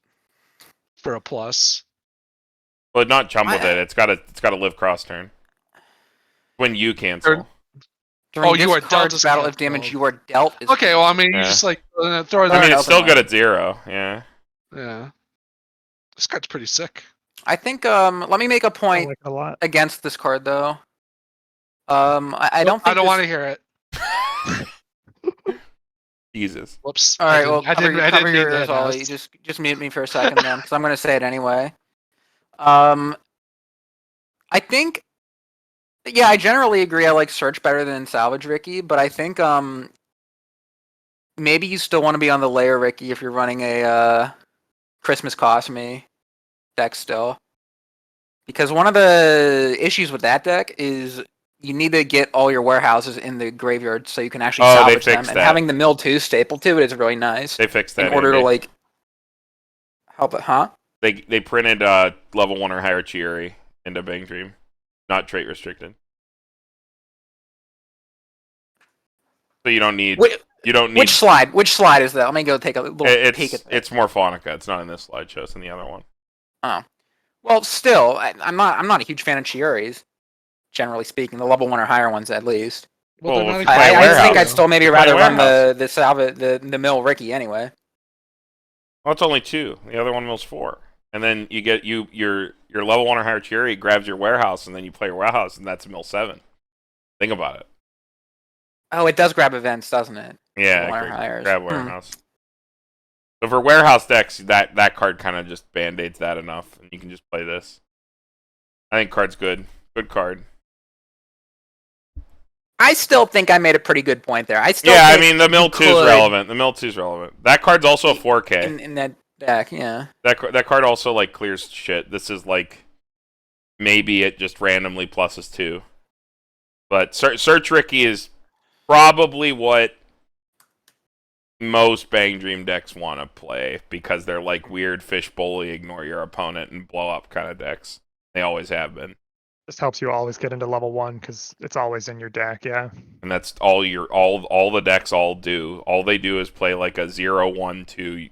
for a plus. But not chump with I- it. It's gotta live cross turn. When you cancel. During Oh, you this are dealt card's as battle, if canceled. damage you are dealt is Okay, well I mean you Yeah. just like throw it I in mean, Alright, it's still open good up. at 0. Yeah. Yeah. This card's pretty sick. I think let me make a I point like it a lot. against this card though. I don't think I don't this... want to hear it. Jesus. Whoops. All right, well, I cover didn't mean yours, that, Ollie. Ast. Just mute me for a second, then, because I'm going to say it anyway. I think, yeah, I generally agree. I like search better than salvage Ricky, but I think maybe you still want to be on the layer Ricky if you're running a Christmas Cost Me deck still, because one of the issues with that deck is you need to get all your warehouses in the graveyard so you can actually Oh, they salvage them. fixed And that. having the mill 2 stapled to it is really nice They fixed that. in order to Andy. like help it, huh? They printed level 1 or higher Chieri into Bang Dream, not trait restricted. So you don't need Which Which slide? Which slide is that? Let me go take a little peek at that. it's Morphonica. It's not in this slideshow. It's in the other one. Oh, well, still, I'm not a huge fan of Chieri's. Generally speaking, the level 1 or higher ones at least. Well, they're if not you play exactly- I think warehouse. I'd still maybe You play rather run warehouse. the mill Ricky anyway. Well, it's only 2. The other one was 4. And then you get your level 1 or higher Chieri grabs your warehouse, and then you play your warehouse, and that's mill 7. Think about it. Oh, it does grab events, doesn't it? Yeah, Level 1 or higher. grab warehouse. So for warehouse decks, that card kind of just band-aids that enough, and you can just play this. I think card's good. Good card. I still think I made a pretty good point there. I still Yeah, I think mean the mill you 2 is could relevant. The mill 2 is relevant. That card's also a 4K. in that deck. Yeah. That card also like clears shit. This is like maybe it just randomly pluses 2. But Search Ricky is probably what most Bang Dream decks want to play because they're like weird fishbowly, ignore your opponent and blow up kind of decks. They always have been. Just helps you always get into level 1 because it's always in your deck. Yeah. And that's all all the decks all do. All they do is play like a 0-1-2,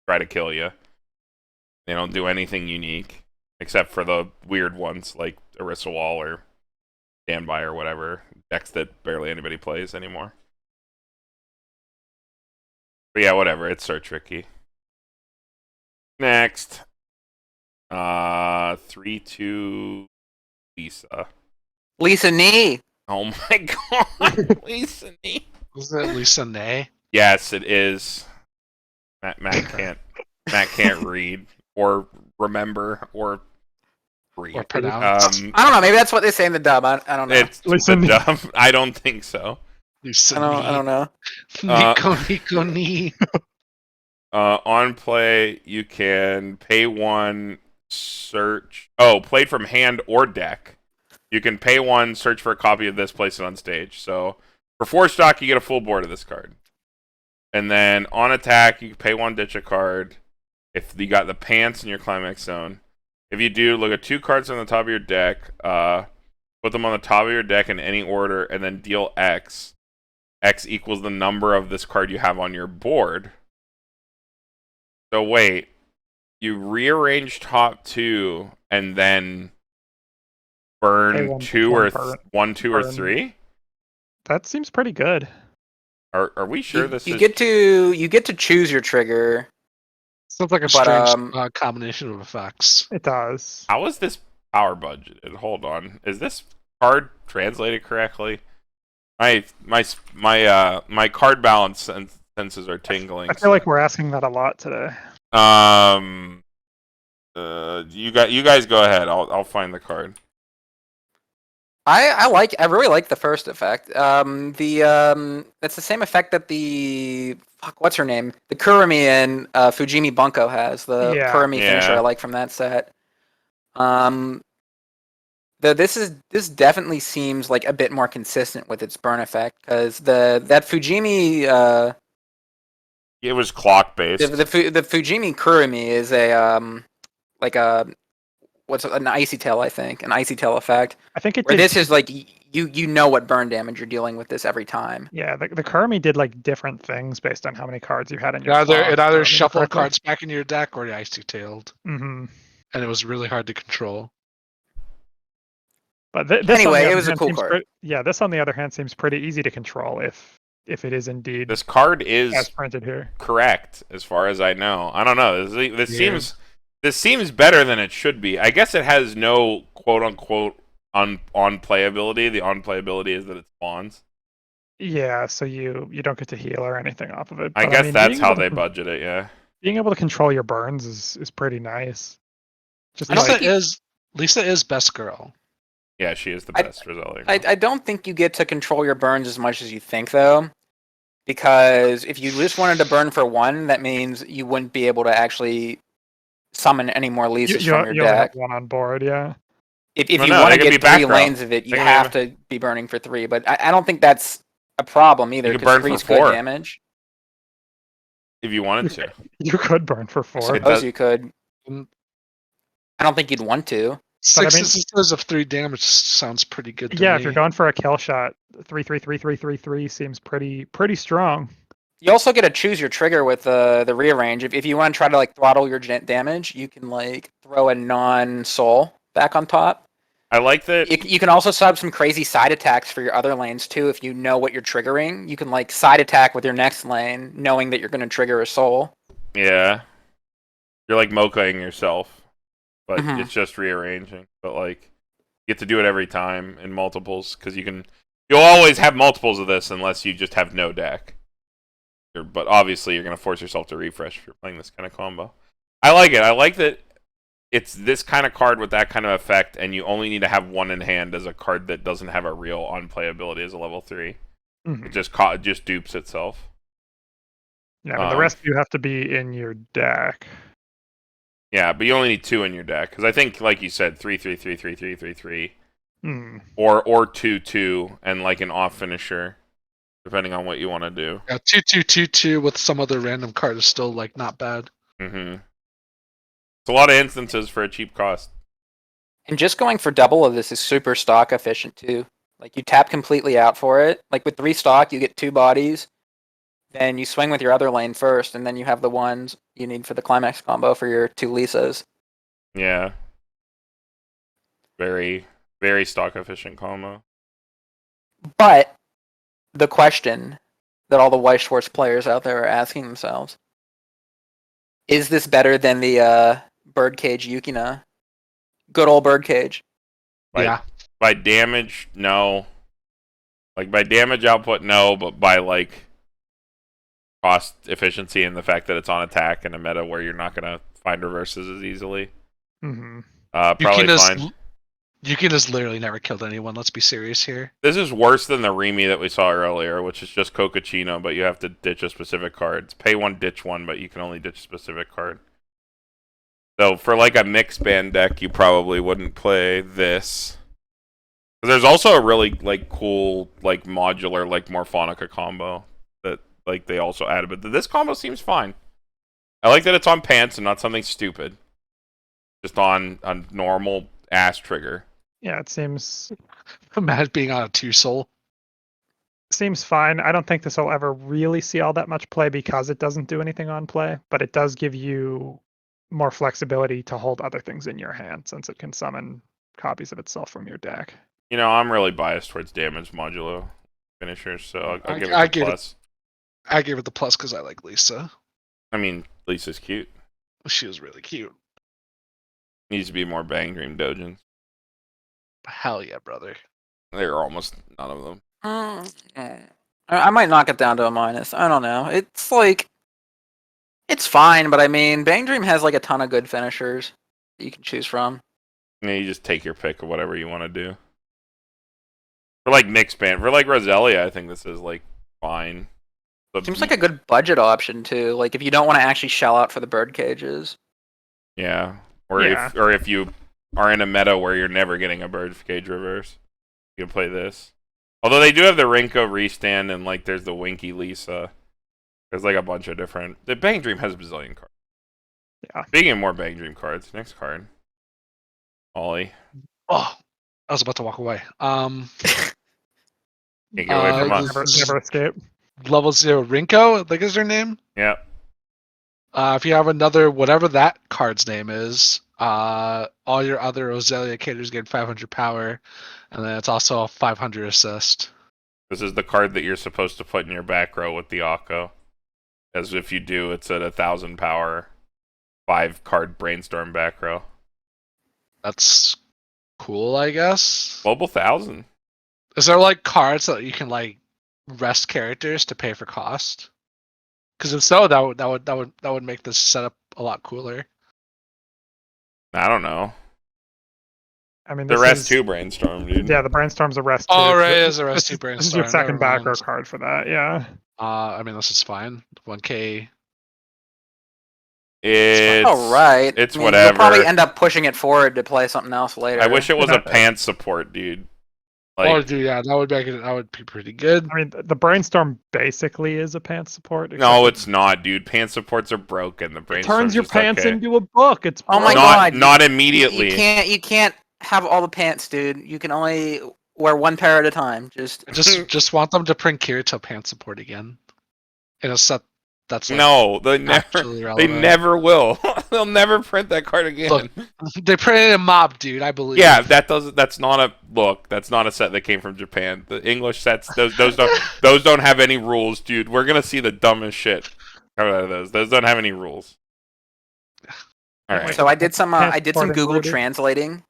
try to kill you. They don't do anything unique except for the weird ones like Orisa Wall or Standby or whatever decks that barely anybody plays anymore. But yeah, whatever. It's so tricky. Next, 3-2 Lisa. Lisa Nee. Oh my god, Lisa Nee. Was it Lisa Nay? Yes, it is. Matt can't read or remember or read. Or pronounce. I don't know. Maybe that's what they say in the dub. I don't know. It's Listen. dumb. I don't think so. Lisa I don't know. Nico Nee. On play, you can pay 1, search. Oh, played from hand or deck. You can pay 1, search for a copy of this, place it on stage. So for 4 stock, you get a full board of this card. And then on attack, you can pay 1, ditch a card. If you got the pants in your climax zone. If you do, look at 2 cards on the top of your deck. Put them on the top of your deck in any order, and then deal X. X equals the number of this card you have on your board. So wait, you rearrange top 2 and then burn One, 2 one or burn. 1, 2, or Burn. 3? That seems pretty good. Are we sure this You is? get to choose your trigger. Sounds like a But, strange combination of effects. It does. How is this power budgeted? Hold on, is this card translated correctly? My card balance and senses are tingling. I feel like we're asking that a lot today. You guys go ahead. I'll find the card. I really like the first effect. It's the same effect that what's her name? The Kurumi and Fujimi Bunko has. The Yeah. Kurumi finisher Yeah. I like from that set. This definitely seems like a bit more consistent with its burn effect because that Fujimi It was clock based. the Fujimi Kurumi is a like a an icy tail, I think, an icy tail effect. I think it Where did. this is like you know what burn damage you're dealing with this every time. Yeah, the Karmi did like different things based on how many cards you had in your It either claw. shuffled cards back into your deck or you icy tailed, Mm-hmm. and it was really hard to control. But this Anyway, on the it other was a hand cool seems card. yeah, this on the other hand seems pretty easy to control if it is indeed This card as is printed here. correct as far as I know. I don't know. This Yeah. seems better than it should be. I guess it has no quote unquote on playability. The on playability is that it spawns. Yeah, so you don't get to heal or anything off of it. I But, guess mean, that's being how able to they con- budget it. Yeah. Being able to control your burns is pretty nice. Just I don't like, think Lisa is best girl. Yeah, she is the I- best Roselia. I don't think you get to control your burns as much as you think, though. Because if you just wanted to burn for 1, that means you wouldn't be able to actually summon any more Lisas you from your only have deck. one on board, yeah. If No, you no, want they to can get be back 3 row. lanes of it, you They can have to be burning for 3. But I don't think that's a problem either, You can because burn 3 for is good 4. damage. If you wanted to. You could burn for 4. It Suppose does- you could. Mm. I don't think you'd want to. But I 6 mean- instances of 3 damage sounds pretty good to Yeah, me. if you're going for a kill shot, 3-3-3-3-3-3 seems pretty strong. You also get to choose your trigger with the rearrange. If you want to try to like throttle your damage, you can like throw a non-soul back on top. I like that. You can also sub some crazy side attacks for your other lanes too. If you know what you're triggering, you can like side attack with your next lane, knowing that you're going to trigger a soul. Yeah. You're like mochaing yourself, but Mhm. it's just rearranging. But like, you get to do it every time in multiples because you'll always have multiples of this unless you just have no deck. But obviously, you're gonna force yourself to refresh if you're playing this kind of combo. I like it. I like that it's this kind of card with that kind of effect, and you only need to have one in hand as a card that doesn't have a real on-play ability as a level 3. Mhm. It just dupes itself. Yeah, but the rest you have to be in your deck. Yeah, but you only need 2 in your deck because I think, like you said, 3/3/3/3/3/3/3, Hmm. or 2/2 and like an off finisher, depending on what you want to do. Yeah, 2/2/2/2 with some other random card is still like not bad. Mm-hmm. It's a lot of instances for a cheap cost. And just going for double of this is super stock efficient too. Like you tap completely out for it. Like with 3 stock, you get 2 bodies. Then you swing with your other lane first, and then you have the ones you need for the climax combo for your 2 Lisas. Yeah. Very, very stock efficient combo. But the question that all the Weiss Schwarz players out there are asking themselves, is this better than the Birdcage Yukina? Good old Birdcage. Yeah. By damage, no. Like by damage output, no, but by like cost efficiency and the fact that it's on attack in a meta where you're not gonna find reverses as easily. Mm-hmm. Probably fine. Yukina's literally never killed anyone. Let's be serious here. This is worse than the Remy that we saw earlier, which is just Kokachino, but you have to ditch a specific card. It's pay 1, ditch 1, but you can only ditch a specific card. So for like a mixed band deck, you probably wouldn't play this. There's also a really like cool like modular like Morphonica combo that like they also added, but this combo seems fine. I like that it's on pants and not something stupid. Just on a normal ass trigger. Yeah, it seems Imagine being on a 2-soul. fine. I don't think this will ever really see all that much play because it doesn't do anything on play, but it does give you more flexibility to hold other things in your hand since it can summon copies of itself from your deck. You know, I'm really biased towards damage modulo finishers, so I'll give it I the give plus. I gave it the plus because I like Lisa. I mean, Lisa's cute. She was really cute. Needs to be more Bang Dream Dojins. Hell yeah, brother. There are almost none of them. I might knock it down to a minus. I don't know. It's like, it's fine, but I mean, Bang Dream has like a ton of good finishers that you can choose from. Yeah, you just take your pick of whatever you want to do. For like mixed band, for like Roselia, I think this is like fine. But Seems like a good budget option too. Like if you don't want to actually shell out for the bird cages. yeah. Or Yeah. if you are in a meta where you're never getting a bird cage reverse, you can play this. Although they do have the Rinko restand and like there's the Winky Lisa. There's like a bunch of different. The Bang Dream has a bazillion cards. Yeah. Speaking of more Bang Dream cards, next card. Ollie. Oh, I was about to walk away. Can't get away from us. Never escape. Level 0 Rinko, I think is her name. Yeah. If you have another, whatever that card's name is, all your other Roselia caters get 500 power, and then it's also a 500 assist. This is the card that you're supposed to put in your back row with the Akko. As if you do, it's at 1,000 power, 5-card brainstorm back row. That's cool, I guess. Global 1,000. Is there like cards that you can like rest characters to pay for cost? Because if so, that would make this setup a lot cooler. I don't know. I mean, The this rest is, 2 brainstorm, dude. Yeah, the brainstorm's a rest. Oh, too. right, it's a rest This 2 This is your brainstorm, second never back row mind. card for that. Yeah. I mean, this is fine. 1K. It's All right. It's I mean, whatever. You'll probably end up pushing it forward to play something else later. I wish it was a Yeah. pants support, dude. Oh, Like, dude, yeah, that would make it. That would be pretty good. I mean, the brainstorm basically is a pants support. no, except it's not, dude. Pants supports are broken. The it brainstorm turns your just pants okay. into a book. It's Oh my broken. not, God, Not You immediately. can't have all the pants, dude. You can only wear one pair at a time. Just Just want them to print Kirito pants support again in a set that's like, No, they actually relevant. never will. They'll never print that card again. Look, they printed a mob, dude. I believe. Yeah, that's not a look. That's not a set that came from Japan. The English sets, those don't have any rules, dude. We're gonna see the dumbest shit come out of those. Those don't have any rules. All right. so I did some Transporting Google loaded. translating.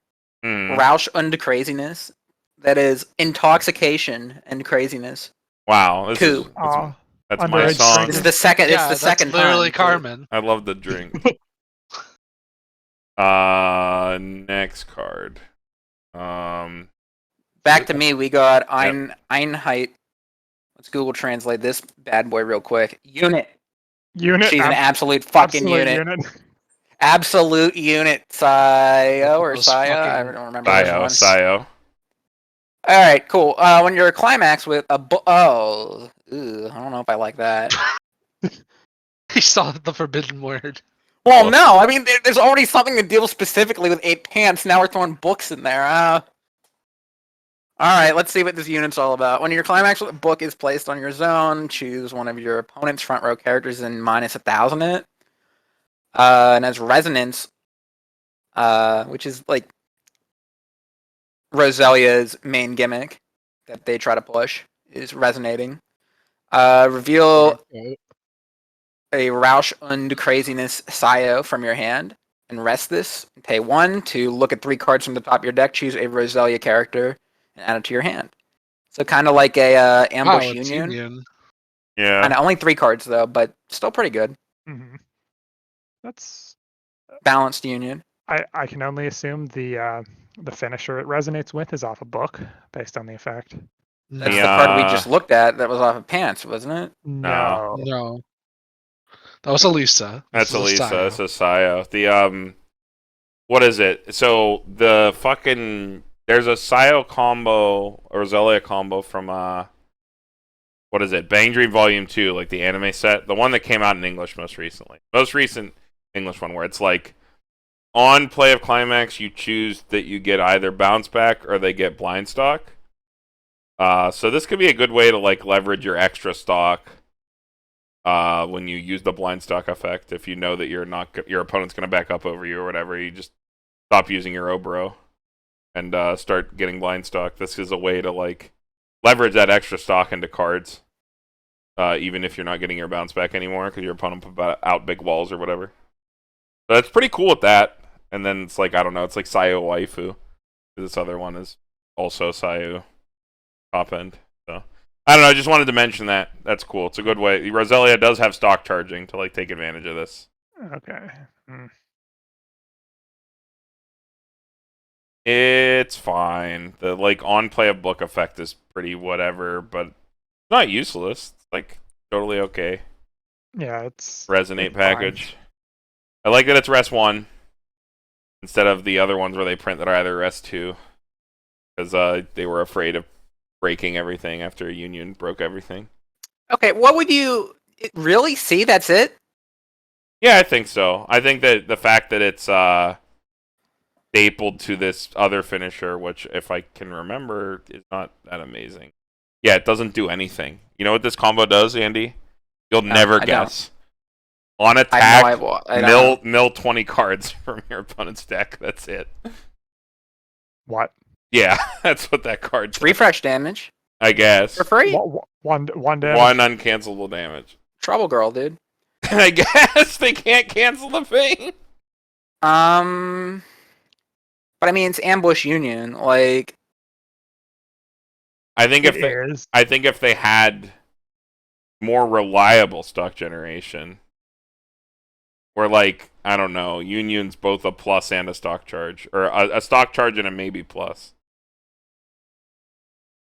Hmm. Rausch und craziness. That is intoxication and craziness. Wow. Two. That's Underage my song. drinking. This is the second. Yeah, it's the that's second literally time. Carmen. I love the drink. Next card. Back to me. We got Einheit. Let's Google Translate this bad boy real quick. Unit. Unit. She's an absolute fucking absolute unit. Absolute unit. Sayo or Saya. I don't remember which one. Sayo. All right, cool. When you're a climax with a I don't know if I like that. He saw the forbidden word. Well, no. I mean, there's already something to deal specifically with 8 pants. Now we're throwing books in there. All right, let's see what this unit's all about. When your climax with a book is placed on your zone, choose one of your opponent's front row characters and -1,000 it. And as resonance, which is like Roselia's main gimmick that they try to push, is resonating. Reveal a Rausch und Craziness Sayo from your hand and rest this. Pay 1 to look at 3 cards from the top of your deck, choose a Roselia character, and add it to your hand. So kind of like a Ambush Union. Yeah. And only 3 cards though, but still pretty good. Mm-hmm. That's balanced Union. I can only assume the finisher it resonates with is off a book based on the effect. That's the card we just looked at that was off of Pants, wasn't it? No. No. That was Elisa. That's Elisa. This is Sayo. The what is it? So the fucking there's a Sayo combo or Roselia combo from what is it? Bang Dream Volume 2, like the anime set, the one that came out in English most recently. Most recent English one where it's like on play of climax you choose that you get either bounce back or they get blind stock. So this could be a good way to like leverage your extra stock when you use the blind stock effect. If you know that your opponent's going to back up over you or whatever, you just stop using your Obro and start getting blind stock. This is a way to like leverage that extra stock into cards, even if you're not getting your bounce back anymore because your opponent put out big walls or whatever. So it's pretty cool with that. And then it's like, I don't know, it's like Sayo Waifu. This other one is also Sayo top end. So I don't know, I just wanted to mention that. That's cool. It's a good way. Roselia does have stock charging to like take advantage of this. Okay. It's fine. The like on play of book effect is pretty whatever, but it's not useless. It's like totally okay. Yeah, it's resonate package. Fine. I like that it's Res 1 instead of the other ones where they print that are either Res 2 because they were afraid of breaking everything after a Union broke everything. Okay, what would you really see? That's it? Yeah, I think so. I think that the fact that it's stapled to this other finisher, which if I can remember is not that amazing. Yeah, it doesn't do anything. You know what this combo does, Andy? You'll never guess. On attack, mill 20 cards from your opponent's deck. That's it. What? Yeah, that's what that card does. Refresh damage. I guess. For free? One damage. One uncancelable damage. Trouble girl, dude. I guess they can't cancel the thing. But I mean, it's Ambush Union. Like, I think if they had more reliable stock generation, where like I don't know, Union's both a plus and a stock charge, or a stock charge and a maybe plus.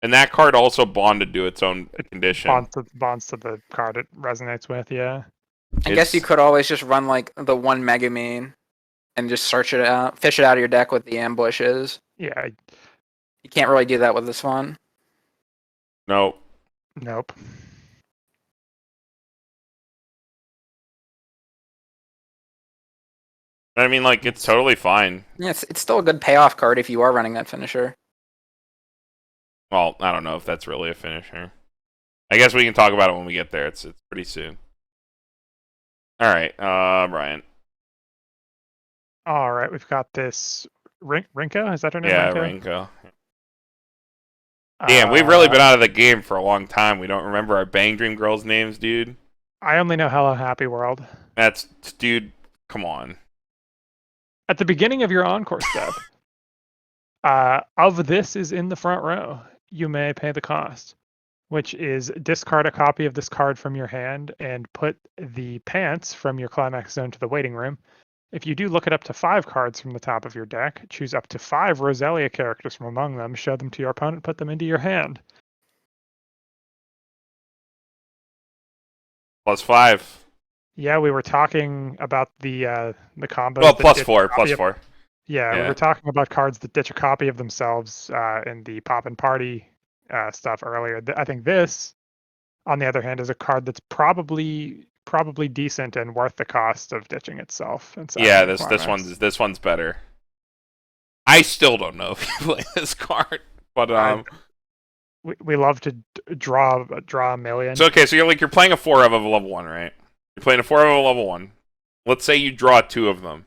And that card also bonded to its own condition. Bonds to the card it resonates with, yeah. I guess you could always just run like the one Megumin and just search it out, fish it out of your deck with the ambushes. Yeah. You can't really do that with this one. Nope. I mean, like, it's totally fine. Yeah, it's still a good payoff card if you are running that finisher. Well, I don't know if that's really a finisher. I guess we can talk about it when we get there. It's pretty soon. All right, Brian. All right, we've got this Rinko. Is that her name? Yeah, Rinko. Damn, we've really been out of the game for a long time. We don't remember our Bang Dream girls' names, dude. I only know Hello Happy World. Dude, come on. At the beginning of your encore step, of this is in the front row, you may pay the cost, which is discard a copy of this card from your hand and put the pants from your climax zone to the waiting room. If you do look at up to 5 cards from the top of your deck, choose up to 5 Roselia characters from among them, show them to your opponent, put them into your hand. +5. Yeah, we were talking about the combos. Well, that ditch a +4. copy of- +4. Yeah, we Yeah. were talking about cards that ditch a copy of themselves in the Poppin Party stuff earlier. I think this, on the other hand, is a card that's probably decent and worth the cost of ditching itself. And Yeah, this one's better. I still don't know if you play this card, but we love to draw a million. So okay, so you're playing a 4 of a level 1, right? You're playing a 4 of a level 1. Let's say you draw 2 of them.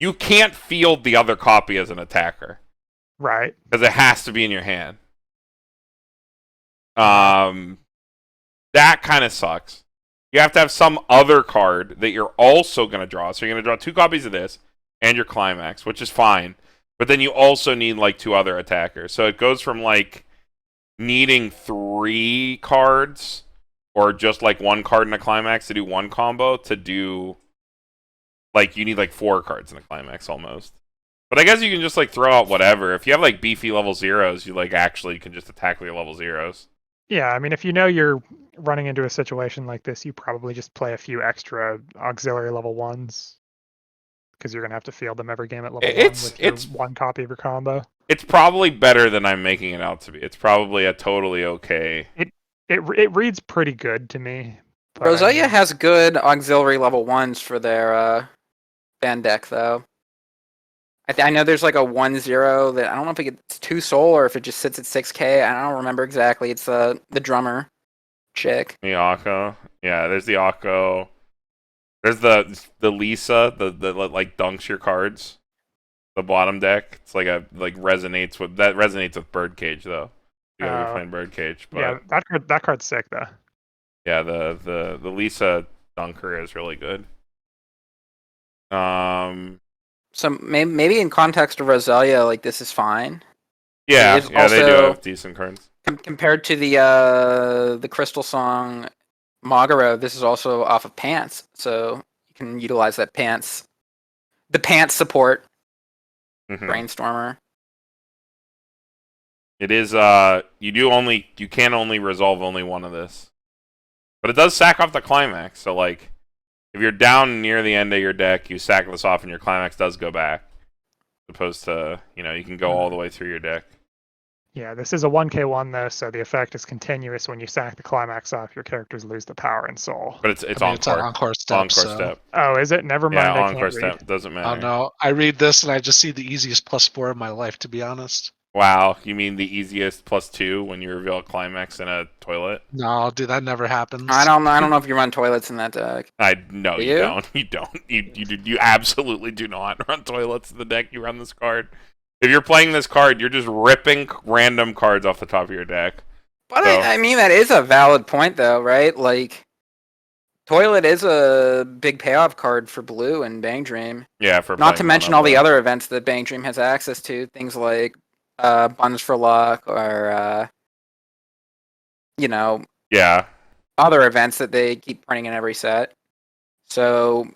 You can't field the other copy as an attacker. Right. Because it has to be in your hand. That kind of sucks. You have to have some other card that you're also going to draw. So you're going to draw 2 copies of this and your climax, which is fine. But then you also need like 2 other attackers. So it goes from like needing 3 cards or just like 1 card in a climax to do 1 combo to do like you need like 4 cards in a climax almost. But I guess you can just like throw out whatever. If you have like beefy level 0s, you like actually can just attack with your level 0s. Yeah, I mean, if you know you're running into a situation like this, you probably just play a few extra auxiliary level 1s because you're gonna have to field them every game at level 1 with your 1 copy of your combo. It's probably better than I'm making it out to be. It's probably a totally okay. It reads pretty good to me. Roselia has good auxiliary level 1s for their band deck, though. I know there's like a 1/0 that I don't know if it gets 2 soul or if it just sits at 6k. I don't remember exactly. It's the drummer chick. The Akko. Yeah, there's the Akko. There's the Lisa, the like dunks your cards. The bottom deck. It's like resonates with Birdcage though. You gotta be playing Birdcage. But yeah, that card's sick though. Yeah, the Lisa dunker is really good. So maybe in context of Roselia, like this is fine. Yeah, they do have decent cards. Compared to the Crystal Song Magaro, this is also off of Pants, so you can utilize that the Pants support. Brainstormer. It is you can only resolve only one of this. But it does sack off the climax, so like if you're down near the end of your deck, you sack this off and your climax does go back. As opposed to, you can go all the way through your deck. Yeah, this is a 1k1 though, so the effect is continuous. When you sack the climax off, your characters lose the power and soul. But it's encore. Encore step. Step. Oh, is it? Never mind. Yeah, I encore can't step. read. Doesn't matter. Oh no, I read this and I just see the easiest +4 of my life, to be honest. Wow, you mean the easiest +2 when you reveal a climax in a toilet? No, dude, that never happens. I don't know if you run toilets in that deck. No, you don't. You don't. You absolutely do not run toilets in the deck. You run this card. If you're playing this card, you're just ripping random cards off the top of your deck. But so. I mean, that is a valid point, though, right? Like, Toilet is a big payoff card for Blue and Bang Dream. Yeah, for not to mention all the other events that Bang Dream has access to, things like Buns for Luck or yeah, other events that they keep printing in every set. So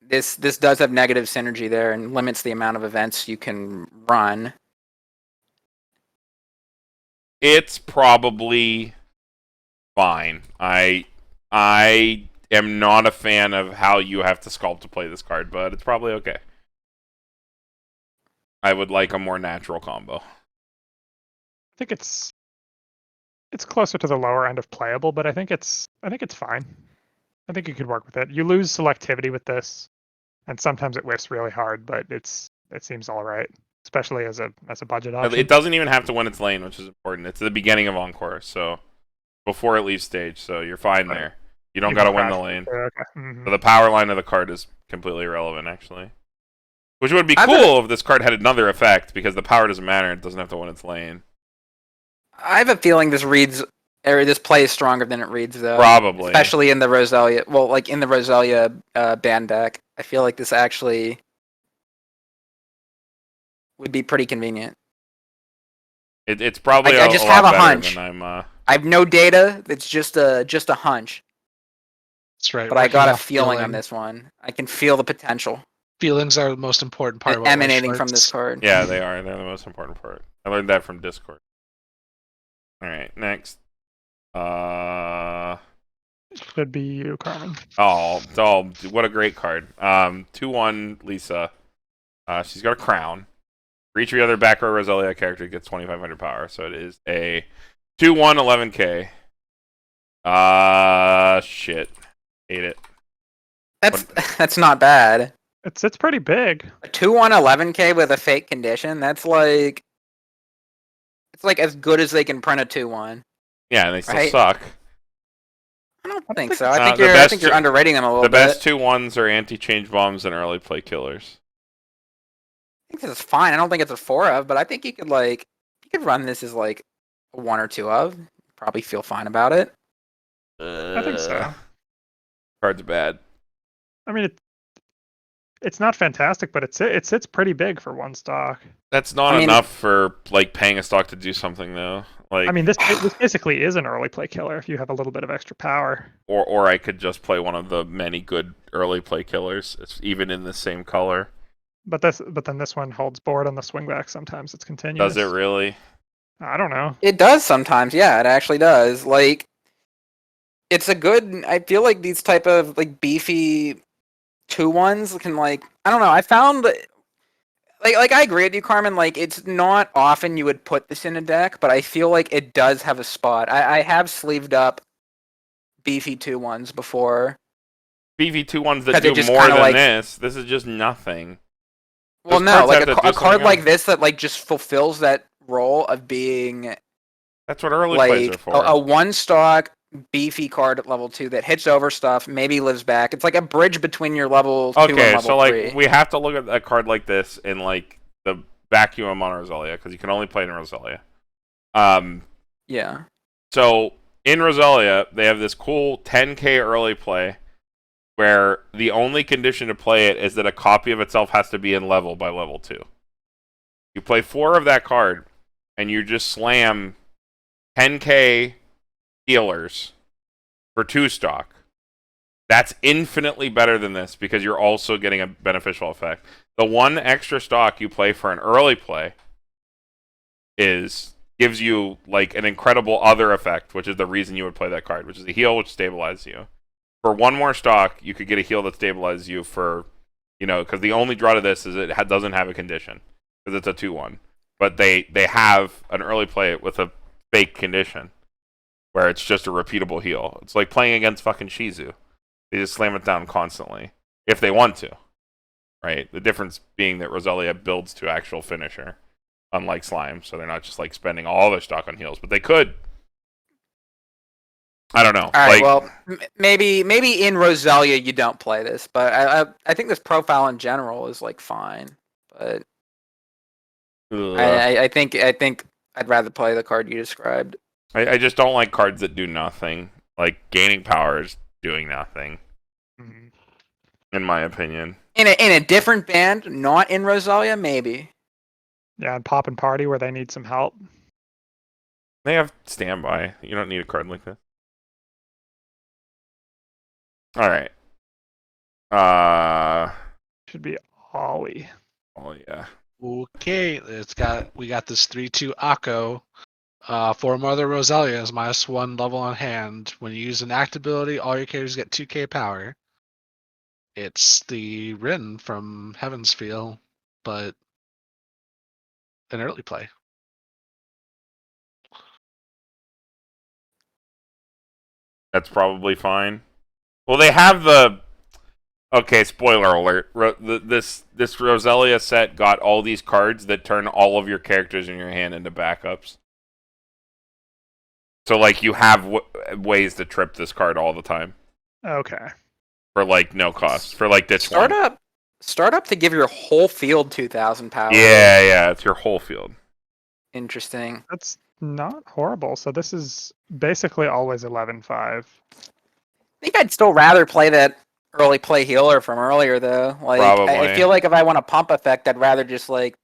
this does have negative synergy there and limits the amount of events you can run. It's probably fine. I am not a fan of how you have to sculpt to play this card, but it's probably okay. I would like a more natural combo. I think it's closer to the lower end of playable, but I think it's fine. I think you could work with it. You lose selectivity with this, and sometimes it whiffs really hard, but it seems all right, especially as a budget option. It doesn't even have to win its lane, which is important. It's the beginning of Encore, so before it leaves stage, so you're fine there. You don't got to win the lane. Okay. Mm-hmm. So the power line of the card is completely irrelevant, actually. Which would be cool if this card had another effect, because the power doesn't matter. It doesn't have to win its lane. I have a feeling this plays stronger than it reads, though. Probably. Especially in the Roselia, in the Roselia band deck. I feel like this actually would be pretty convenient. It's probably I just have a hunch. I have no data. It's just a hunch. That's right. but I got a working off feeling on feeling. this one. I can feel the potential Feelings are the most important part of what emanating Weiss from this Schwarz. card. Yeah, they are. They're the most important part. I learned that from Discord. All right, next. Should be you, Carmen. Oh, what a great card. 2/1 Lisa. She's got a crown. For each of the other back row Roselia character gets 2,500 power. So it is a 2/1 11k. Shit. Hate it. That's not bad. It's pretty big. A 2/1 11k with a fake condition. That's like it's like as good as they can print a 2/1. Yeah, and they still Right? suck. I don't I think think so. it's- I think the you're best underrating them a little The bit. best 2/1s are anti-change bombs and early play killers. I think this is fine. I don't think it's a 4 of, but I think you could run this as like a 1 or 2 of. Probably feel fine about it. I think so. Card's bad. I mean, it's not fantastic, but it sits pretty big for one stock. That's not I mean- enough for like paying a stock to do something though. Like, I mean, this basically is an early play killer if you have a little bit of extra power. or I could just play one of the many good early play killers. It's even in the same color. But then this one holds board on the swing back. Sometimes it's continuous. Does it really? I don't know. It does sometimes. Yeah, it actually does. Like, it's a good. I feel like these type of like beefy 2/1s can like. I don't know. I found. Like I agree with you, Carmen. Like it's not often you would put this in a deck, but I feel like it does have a spot. I have sleeved up beefy 2/1s before. BV2/1s that 'Cause it do just more kinda than like- this. This is just nothing. Well, Those no, cards like have to do a card something like else. this that like just fulfills that role of being That's what early plays are like for. a one stock beefy card at level 2 that hits over stuff, maybe lives back. It's like a bridge between your level 2 and Okay, level so like 3. we have to look at a card like this in like the vacuum on Roselia because you can only play it in Roselia. Yeah. So in Roselia, they have this cool 10k early play where the only condition to play it is that a copy of itself has to be in level by level 2. You play 4 of that card, and you just slam 10k healers for 2 stock. That's infinitely better than this because you're also getting a beneficial effect. The one extra stock you play for an early play gives you like an incredible other effect, which is the reason you would play that card, which is a heal which stabilizes you. For one more stock, you could get a heal that stabilizes you for, because the only draw to this is it doesn't have a condition because it's a 2/1. But they have an early play with a fake condition where it's just a repeatable heal. It's like playing against fucking Shizu. They just slam it down constantly if they want to, right? The difference being that Roselia builds to actual finisher, unlike Slime, so they're not just like spending all their stock on heals, but they could. I don't know. All right. Like, Well, maybe in Roselia you don't play this, but I think this profile in general is like fine. But I think I'd rather play the card you described. I just don't like cards that do nothing. Like gaining power is doing nothing, Mhm. in my opinion. In a different band, not in Roselia, maybe. Yeah, and Poppin Party where they need some help. They have standby. You don't need a card like this. All right. Should be Ollie. Oh yeah. Okay, we got this 3/2 Akko. 4 Mother Roselia is -1 level on hand. When you use an act ability, all your characters get 2k power. It's the Rin from Heaven's Feel, but an early play. That's probably fine. Well, they have the. Okay, spoiler alert. This Roselia set got all these cards that turn all of your characters in your hand into backups. So, like, you have ways to trip this card all the time Okay. for like no cost. For like this one. Start up to give your whole field 2,000 power. Yeah, it's your whole field. Interesting. That's not horrible. So this is basically always 11-5. I think I'd still rather play that early play healer from earlier though. Like I Probably. feel like if I want a pump effect, I'd rather just like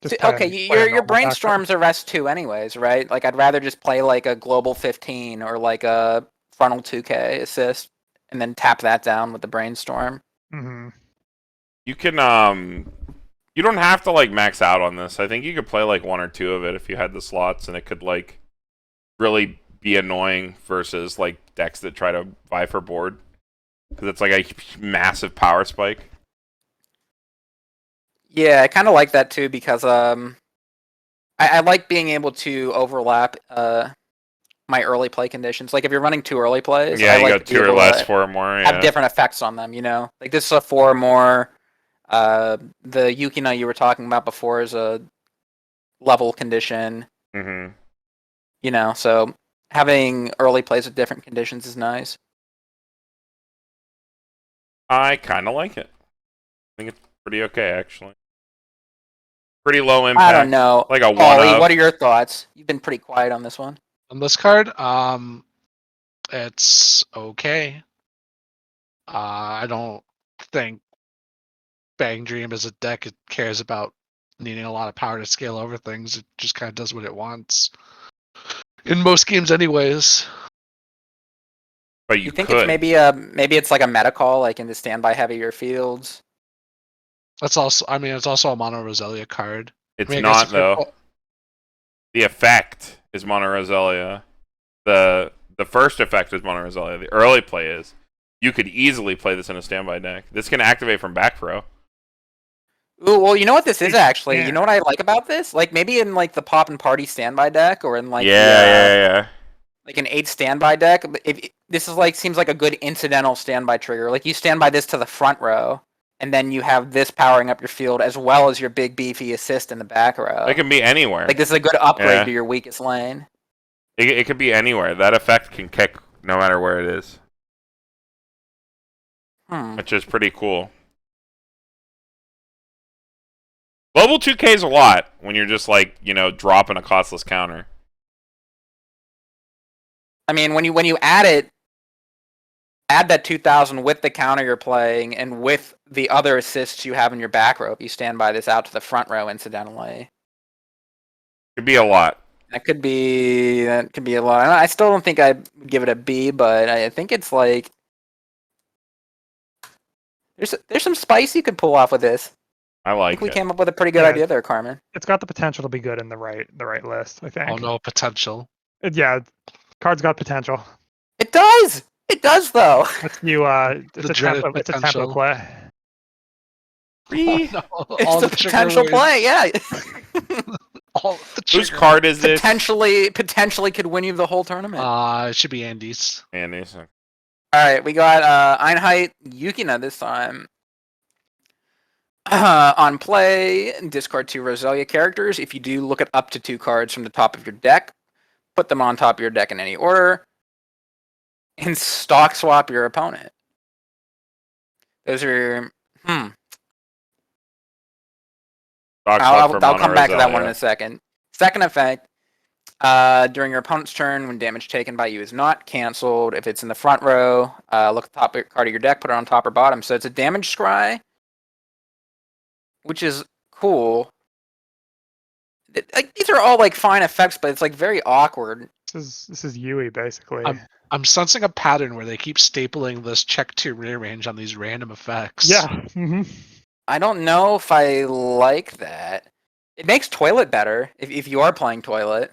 Just play okay, a your normal back row. brainstorms are rest 2 anyways, right? Like I'd rather just play like a global 15 or like a frontal 2k assist and then tap that down with the brainstorm. Hmm. You can you don't have to like max out on this. I think you could play like 1 or 2 of it if you had the slots, and it could like really be annoying versus like decks that try to vie for board, because it's like a massive power spike. Yeah, I kind of like that too because I like being able to overlap my early play conditions. Like if you're running 2 early plays, Yeah, I you like got to be 2 or able less, to 4 or more. have Yeah. different effects on them. You know, like this is a 4 or more. The Yukina you were talking about before is a level condition. Mm-hmm. You know, so having early plays with different conditions is nice. I kind of like it. I think it's pretty okay, actually. Pretty low impact. I don't know. Like a 1 Ollie, of. what are your thoughts? You've been pretty quiet on this one. On this card, it's okay. I don't think Bang Dream as a deck it cares about needing a lot of power to scale over things. It just kind of does what it wants. In most games, anyways. But You you think could. it's maybe it's like a meta call, like in the standby heavier fields. That's also, I mean, it's also a mono Roselia card. It's I mean, I guess not, if you're- though. The effect is Mono Roselia. The first effect is Mono Roselia. The early play is. You could easily play this in a standby deck. This can activate from back row. Ooh, well, you know what this is actually. Yeah. You know what I like about this? Like maybe in like the Poppin Party standby deck, or in like Yeah. like an 8 standby deck. If this is like seems like a good incidental standby trigger. Like you stand by this to the front row, and then you have this powering up your field as well as your big beefy assist in the back row. It can be anywhere. Like this is a good upgrade Yeah. to your weakest lane. It could be anywhere. That effect can kick no matter where it is, which is pretty cool. Level 2K is a lot when you're just like, dropping a costless counter. I mean, when you add that 2,000 with the counter you're playing and with the other assists you have in your back row. If you stand by this out to the front row, incidentally, Could be a lot. that could be a lot. I still don't think I'd give it a B, but I think it's like there's some spice you could pull off with this. I I like think we it. came up with a pretty good Yeah. idea there, Carmen. It's got the potential to be good in the right list, I think. Oh no, potential. Yeah, card's got potential. It does. It does though. It's it's The a dreaded tempo. It's a tempo potential. play. Free. Oh, no. It's All a the trigger potential words. play. Yeah. All the Whose trigger- card is this? potentially could win you the whole tournament. It should be Andy's. Andy's. All right, we got Einheit Yukina this time. On play, discard 2 Roselia characters. If you do, look at up to 2 cards from the top of your deck. Put them on top of your deck in any order. And stock swap your opponent. Those are... I'll come back to that one in a second. Second effect. During your opponent's turn, when damage taken by you is not canceled, if it's in the front row, look at the top card of your deck, put it on top or bottom. So it's a damage scry, which is cool. These are all like fine effects, but it's like very awkward. This is Yui basically. I'm sensing a pattern where they keep stapling this check 2 rearrange on these random effects. Yeah. Mm-hmm. I don't know if I like that. It makes Toilet better if you are playing Toilet.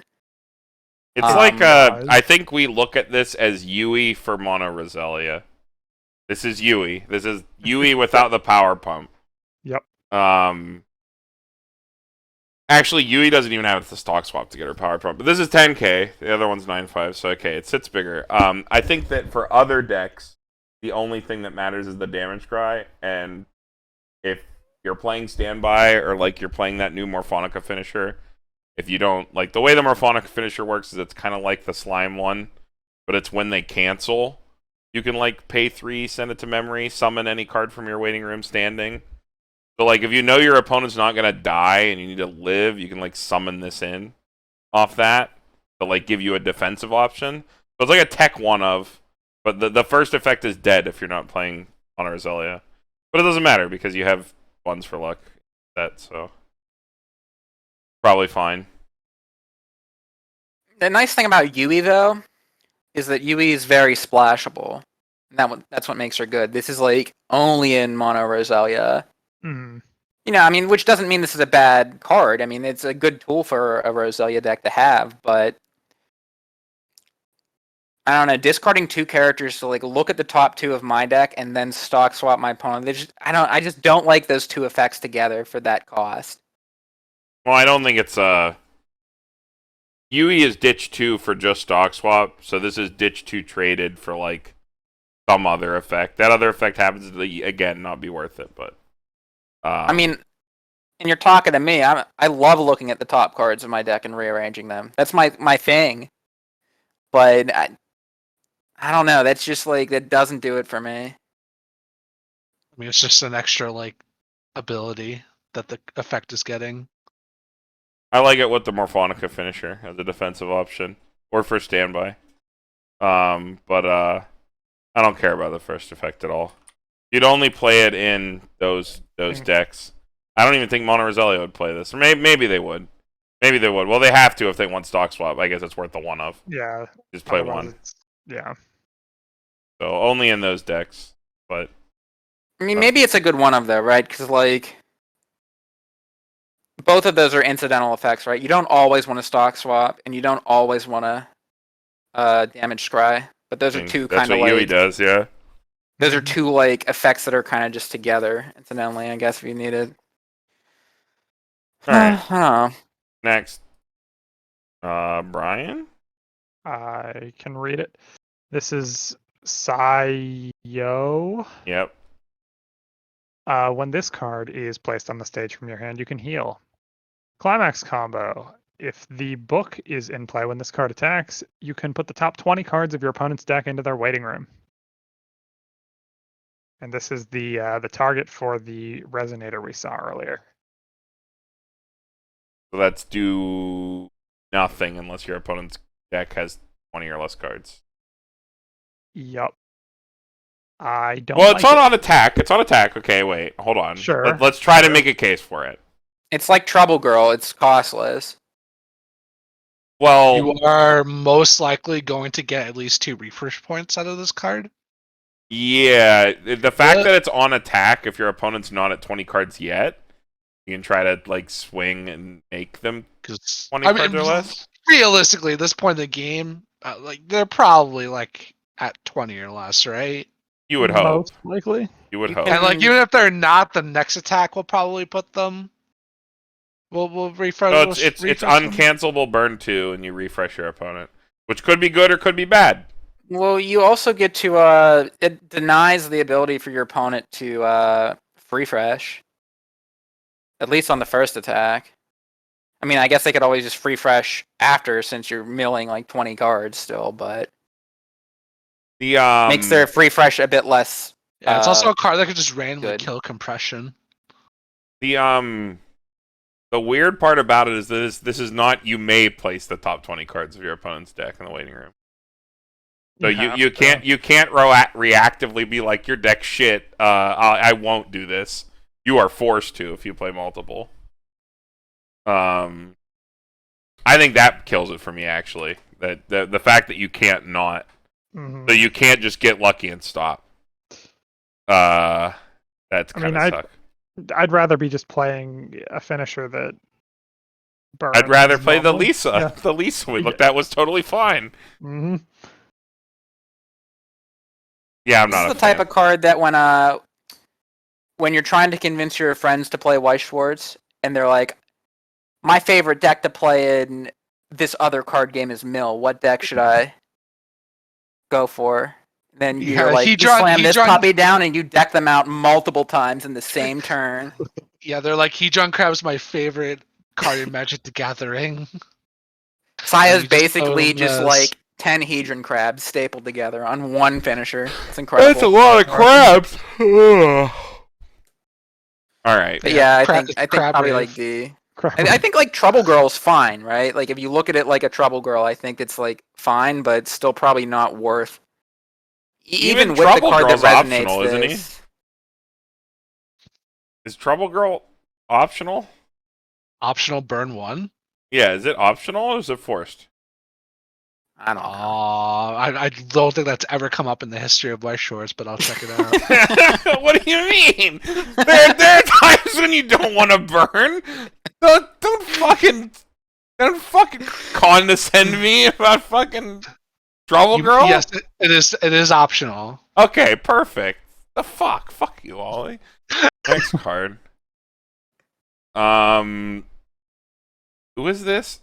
It's guys. I think we look at this as Yui for Mono Roselia. This is Yui. This is Yui without the power pump. Yep. Actually, Yui doesn't even have the stock swap to get her power pump. But this is 10k. The other one's 9.5, so okay, it sits bigger. I think that for other decks, the only thing that matters is the damage cry, and if you're playing standby or like you're playing that new Morphonica finisher, if you don't like the way the Morphonica finisher works is it's kind of like the slime one, but it's when they cancel, you can like pay 3, send it to memory, summon any card from your waiting room standing. So like if you know your opponent's not gonna die and you need to live, you can like summon this in off that to like give you a defensive option. So it's like a tech one of, but the first effect is dead if you're not playing on Roselia. But it doesn't matter because you have ones for luck set, so probably fine. The nice thing about Yui though is that Yui is very splashable. That's what makes her good. This is like only in mono Roselia. Mhm. You know, I mean, which doesn't mean this is a bad card. I mean, it's a good tool for a Roselia deck to have, but I don't know, discarding 2 characters to like look at the top 2 of my deck and then stock swap my opponent. I just don't like those 2 effects together for that cost. Well, I don't think it's Yui is ditch 2 for just stock swap, so this is ditch 2 traded for like some other effect. That other effect happens to again not be worth it, but I mean, and you're talking to me. I love looking at the top cards of my deck and rearranging them. That's my thing. But I don't know. That's just like that doesn't do it for me. I mean, it's just an extra like ability that the effect is getting. I like it with the Morphonica finisher as a defensive option or for standby. But I don't care about the first effect at all. You'd only play it in those decks. I don't even think Mono Roselia would play this. Or maybe they would. Maybe they would. Well, they have to if they want stock swap. I guess it's worth the one of. Yeah. Just play otherwise one. Yeah. So only in those decks. But I mean, maybe it's a good one of though, right? Because like both of those are incidental effects, right? You don't always want to stock swap, and you don't always want to damage scry. But those are 2 that's kind of what Yui like does, yeah. those are 2 like effects that are kind of just together incidentally. I guess if you need it. All right. I don't know. Next. Brian? I can read it. This is Sayo. Yep. When this card is placed on the stage from your hand, you can heal. Climax combo. If the book is in play when this card attacks, you can put the top 20 cards of your opponent's deck into their waiting room. And this is the target for the resonator we saw earlier. So that's do nothing unless your opponent's deck has 20 or less cards. Yup. I don't. Well, like it's on attack. It's on attack. Okay, wait. Hold on. Sure. Let's try to make a case for it. It's like Trouble Girl. It's costless. Well, You are most likely going to get at least 2 refresh points out of this card. yeah. The fact What? that it's on attack, if your opponent's not at 20 cards yet, you can try to like swing and make them 20 cards or less. Realistically, at this point in the game, like they're probably like at 20 or less, right? You would hope. Most likely. You would You hope. can- And like even if they're not, the next attack will probably put them. We'll refresh. So it's refresh them. uncancelable burn 2, and you refresh your opponent, which could be good or could be bad. Well, you also get to it denies the ability for your opponent to refresh. At least on the first attack. I mean, I guess they could always just refresh after since you're milling like 20 cards still, but The makes their refresh a bit less. Yeah, it's also a card that could just randomly good. kill compression. The weird part about it is this is not you may place the top 20 cards of your opponent's deck in the waiting room. So you can't reactively be like your deck's shit. I won't do this. You are forced to if you play multiple. I think that kills it for me actually. That the fact that you can't not, so you can't just get lucky and stop. That's kind of suck. I'd rather be just playing a finisher that burns. I'd rather play the normally. Lisa. Yeah. The Lisa we looked at was totally fine. Mm-hmm. Yeah, I'm This not is a the type fan. of card that when you're trying to convince your friends to play Weiss Schwarz, and they're like, "My favorite deck to play in this other card game is Mill. What deck should I go for?" Then you're Yeah, like, you Hedron- slam this Hedron- puppy down, and you deck them out multiple times in the same turn. Yeah, they're like Hedron Crab's my favorite card in Magic the Gathering. Saya's You just basically own just this. like 10 Hedron crabs stapled together on one finisher. It's incredible. That's a lot of crabs. All right. But yeah, Crab- I think crab probably rave. like D. I think like Trouble Girl's fine, right? Like if you look at it like a Trouble Girl, I think it's like fine, but it's still probably not worth. Even Even with the Trouble card Girl's that resonates optional, isn't he? this. Is Trouble Girl optional? Optional burn 1. Yeah, is it optional or is it forced? I don't know. I don't think that's ever come up in the history of Weiss Schwarz, but I'll check it out. What do you mean? There are times when you don't want to burn. Don't fucking condescend me about fucking Trouble Girl. Yes, it is. It is optional. Okay, perfect. The fuck? Fuck you, Ollie. Next card. Who is this?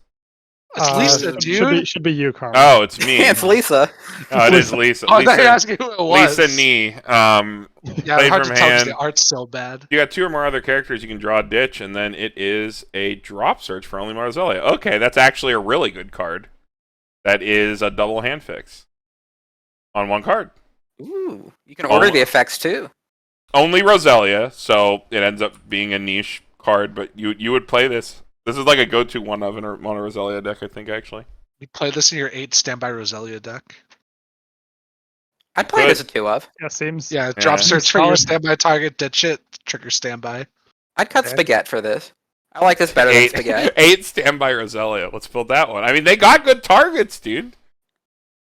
It's Lisa, dude. Should be you, Carmen. Oh, it's me. It's Lisa. Oh, it is Lisa. Oh, I thought you were asking who it was. Lisa Nee. Yeah, played hard from to tell because hand. the art's so bad. You got 2 or more other characters you can draw a ditch, and then it is a drop search for only Roselia. Okay, that's actually a really good card. That is a double hand fix on 1 card. Ooh, you can order the effects too. Only Roselia, so it ends up being a niche card, but you would play this. This is like a go-to one of in a Mono Roselia deck, I think, actually. You play this in your 8 standby Roselia deck. I'd play it as a 2 of. Yeah, seems. Yeah, drop Yeah. search for your Solid. standby target, ditch it, trigger standby. I'd cut Okay. Spaghetti for this. I like this better than Spaghetti. 8 standby Roselia. Let's build that one. I mean, they got good targets, dude.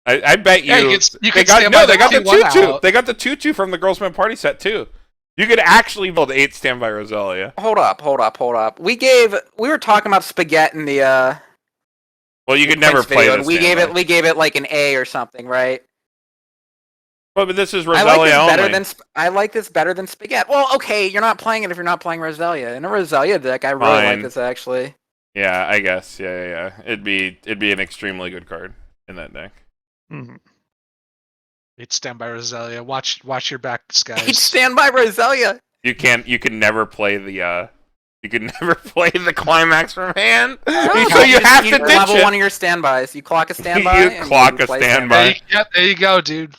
I bet you. Yeah, you they can got, stand no, by they got the 2-1 tutu. out. They got the tutu from the Girlsman Party set too. You could actually build 8 standby Roselia. Hold up. We were talking about Spaghetti in the Well, you could never Prince play video, this. and we gave it like an A or something, right? Well, but this is I like Roselia this only. better than I like this better than Spaghetti. Well, okay, you're not playing it if you're not playing Roselia. In a Roselia deck, I really like Fine. this actually. Yeah, I guess. Yeah. It'd be an extremely good card in that deck. Mhm. 8 standby Roselia. Watch your backs, guys. Each standby Roselia. You can never play the you can never play the climax from hand. No, so you have to you ditch level it. one of your standbys. You clock a standby. You and clock a play standby. There you go, dude.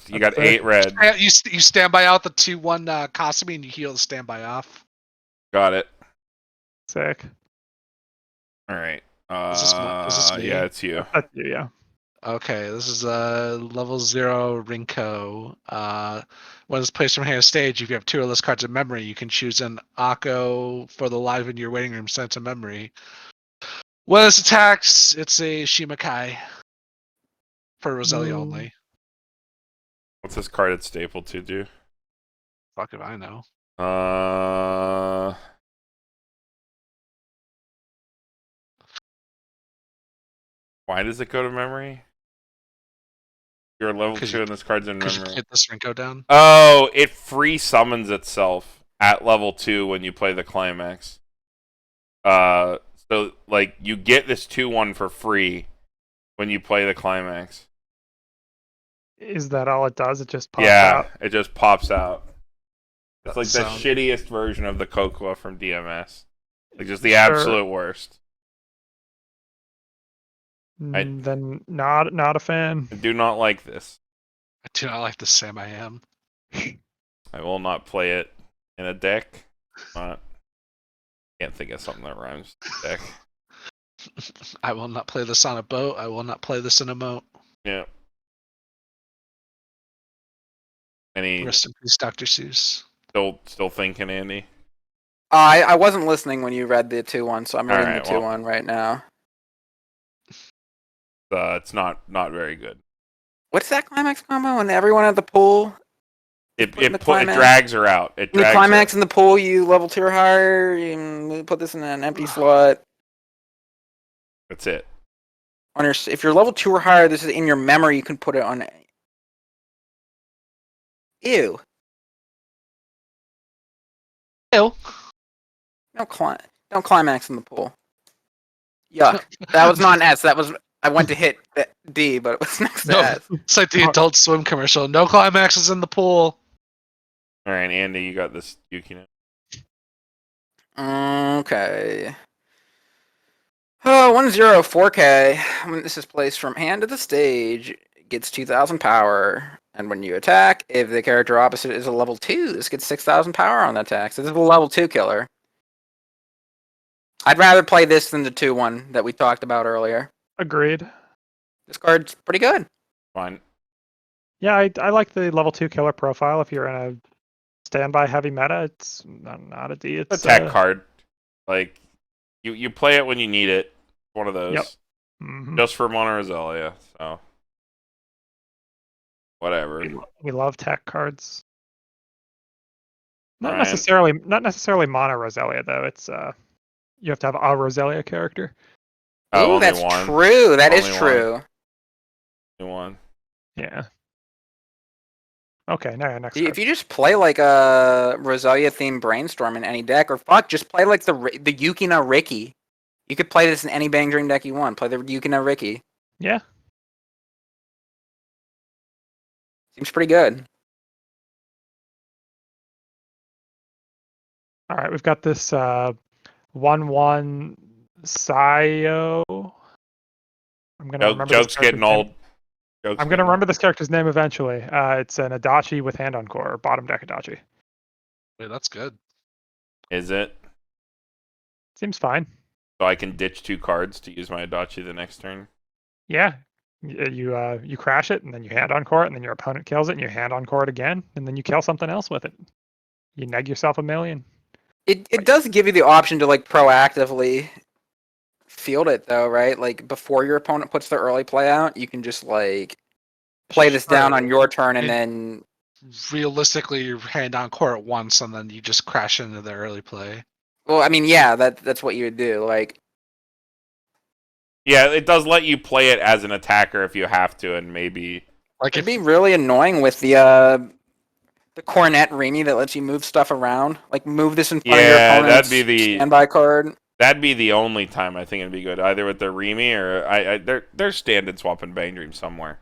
You got That's 8 red. You standby out the 2-1 Kasumi and you heal the standby off. Got it. Sick. All right. Is this me? Yeah, it's you. That's you, yeah. Okay, this is level 0 Rinko. When it's placed from hand stage, if you have 2 or less cards in memory, you can choose an Akko for the live in your waiting room sent to memory. When this attacks, it's a Shimakai for Roselia Mm. only. What's this card it's stapled to do? Fuck if I know. Why does it go to memory? You're level 'Cause 2 and this card's in Because you memory. hit this Rinko down. Oh, it free summons itself at level 2 when you play the climax. So like you get this 2/1 for free when you play the climax. Is that all it does? It just pops Yeah, out? it just pops out. It's like the Sound- shittiest version of the Cocoa from DMS. Like just the Sure. absolute worst. Then not a fan. I do not like this. I do not like the Sam I am. I will not play it in a deck. Can't think of something that rhymes with deck. I will not play this on a boat. I will not play this in a moat. Yeah. Any Rest in peace, Dr. Seuss. still thinking, Andy? I wasn't listening when you read the 2-1, so I'm reading Alright, the 2-1 right now. It's not very good. What's that climax combo when everyone at the pool? It Put in the it climax. drags her out. It In the drags climax her. in the pool, you level 2 or higher. You put this in an empty slot. That's it. On your, if you're level 2 or higher, this is in your memory. You can put it on. Ew. Ew. Don't climax in the pool. Yuck. That was not an S. That was. I went to hit the D, but it was next to No. S. It's like the Adult Swim commercial. No climaxes in the pool. All right, Andy, you got this. Yuki now. Okay. Oh, 1-0 4K. When this is placed from hand to the stage, it gets 2,000 power. And when you attack, if the character opposite is a level 2, this gets 6,000 power on the attack. So this is a level 2 killer. I'd rather play this than the 2-1 that we talked about earlier. Agreed. This card's pretty good. Fine. Yeah, I like the level 2 killer profile. If you're in a standby heavy meta, it's not a D. It's Attack card. Like you play it when you need it. One of those. Yep. Just for Mono Roselia, so whatever. We love tech cards. Not Ryan? necessarily mono Roselia though. It's you have to have a Roselia character. Ooh, only that's one. true. That is Only one. true. Only one. Yeah. Okay, now next If card. you just play like a Roselia themed brainstorm in any deck, or fuck, just play like the Yukina Ricky. You could play this in any Bang Dream deck you want. Play the Yukina Ricky. Yeah. Seems pretty good. All right, we've got this 1/1 Sayo. I'm gonna remember this Joke's character's getting name. old. I'm gonna remember this character's name eventually. It's an Adachi with hand on core, bottom deck Adachi. Wait, that's good. Is it? Seems fine. So I can ditch 2 cards to use my Adachi the next turn? Yeah. You crash it and then you hand on core it and then your opponent kills it and you hand on core it again and then you kill something else with it. You neg yourself a million. It does give you the option to like proactively field it though, right? Like before your opponent puts the early play out, you can just like play this down on your turn and then Realistically, you hand on core at once, and then you just crash into the early play. well, I mean, yeah, that's what you would do. Like, Yeah, it does let you play it as an attacker if you have to, and maybe Like it'd if be really annoying with the Cornet Remy that lets you move stuff around. Like move this in front of your yeah, opponent's that'd be the standby card. that'd be the only time I think it'd be good, either with the Remy or they're stand-in swap in Bang Dream somewhere.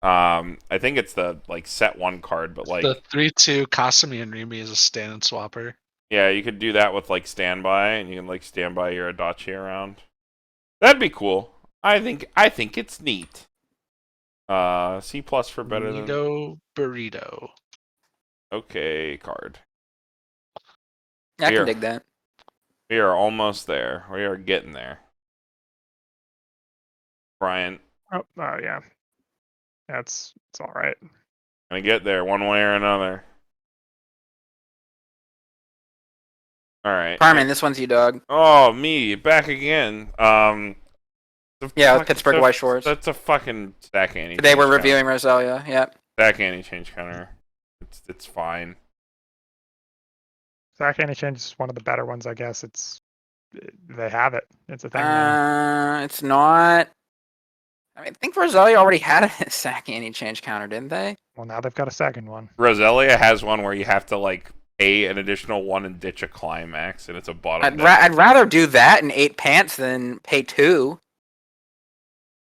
I think it's the like set 1 card, but like the 3/2 Kasumi and Remy is a stand and swapper. yeah, you could do that with like standby, and you can like standby your Adachi around. That'd be cool. I think it's neat. C plus for better than Burrito. okay card. Yeah, I Here. can dig that. We are almost there. We are getting there. Brian, Oh yeah. It's all right. gonna get there one way or another. All right. Carmen, this one's you, dog. Oh, me back again. Yeah, with Pittsburgh Weiss Schwarz. That's a fucking stack anti. Today we're reviewing Roselia. Yep. Stack anti change counter. It's fine. Zach Change is one of the better ones, I guess. They have it. It's a thing now. It's not. I mean, I think Roselia already had a sack anti-change counter, didn't they? Well, now they've got a second one. Roselia has one where you have to like pay an additional 1 and ditch a climax, and it's a bottom. I'd rather do that in 8 pants than pay 2.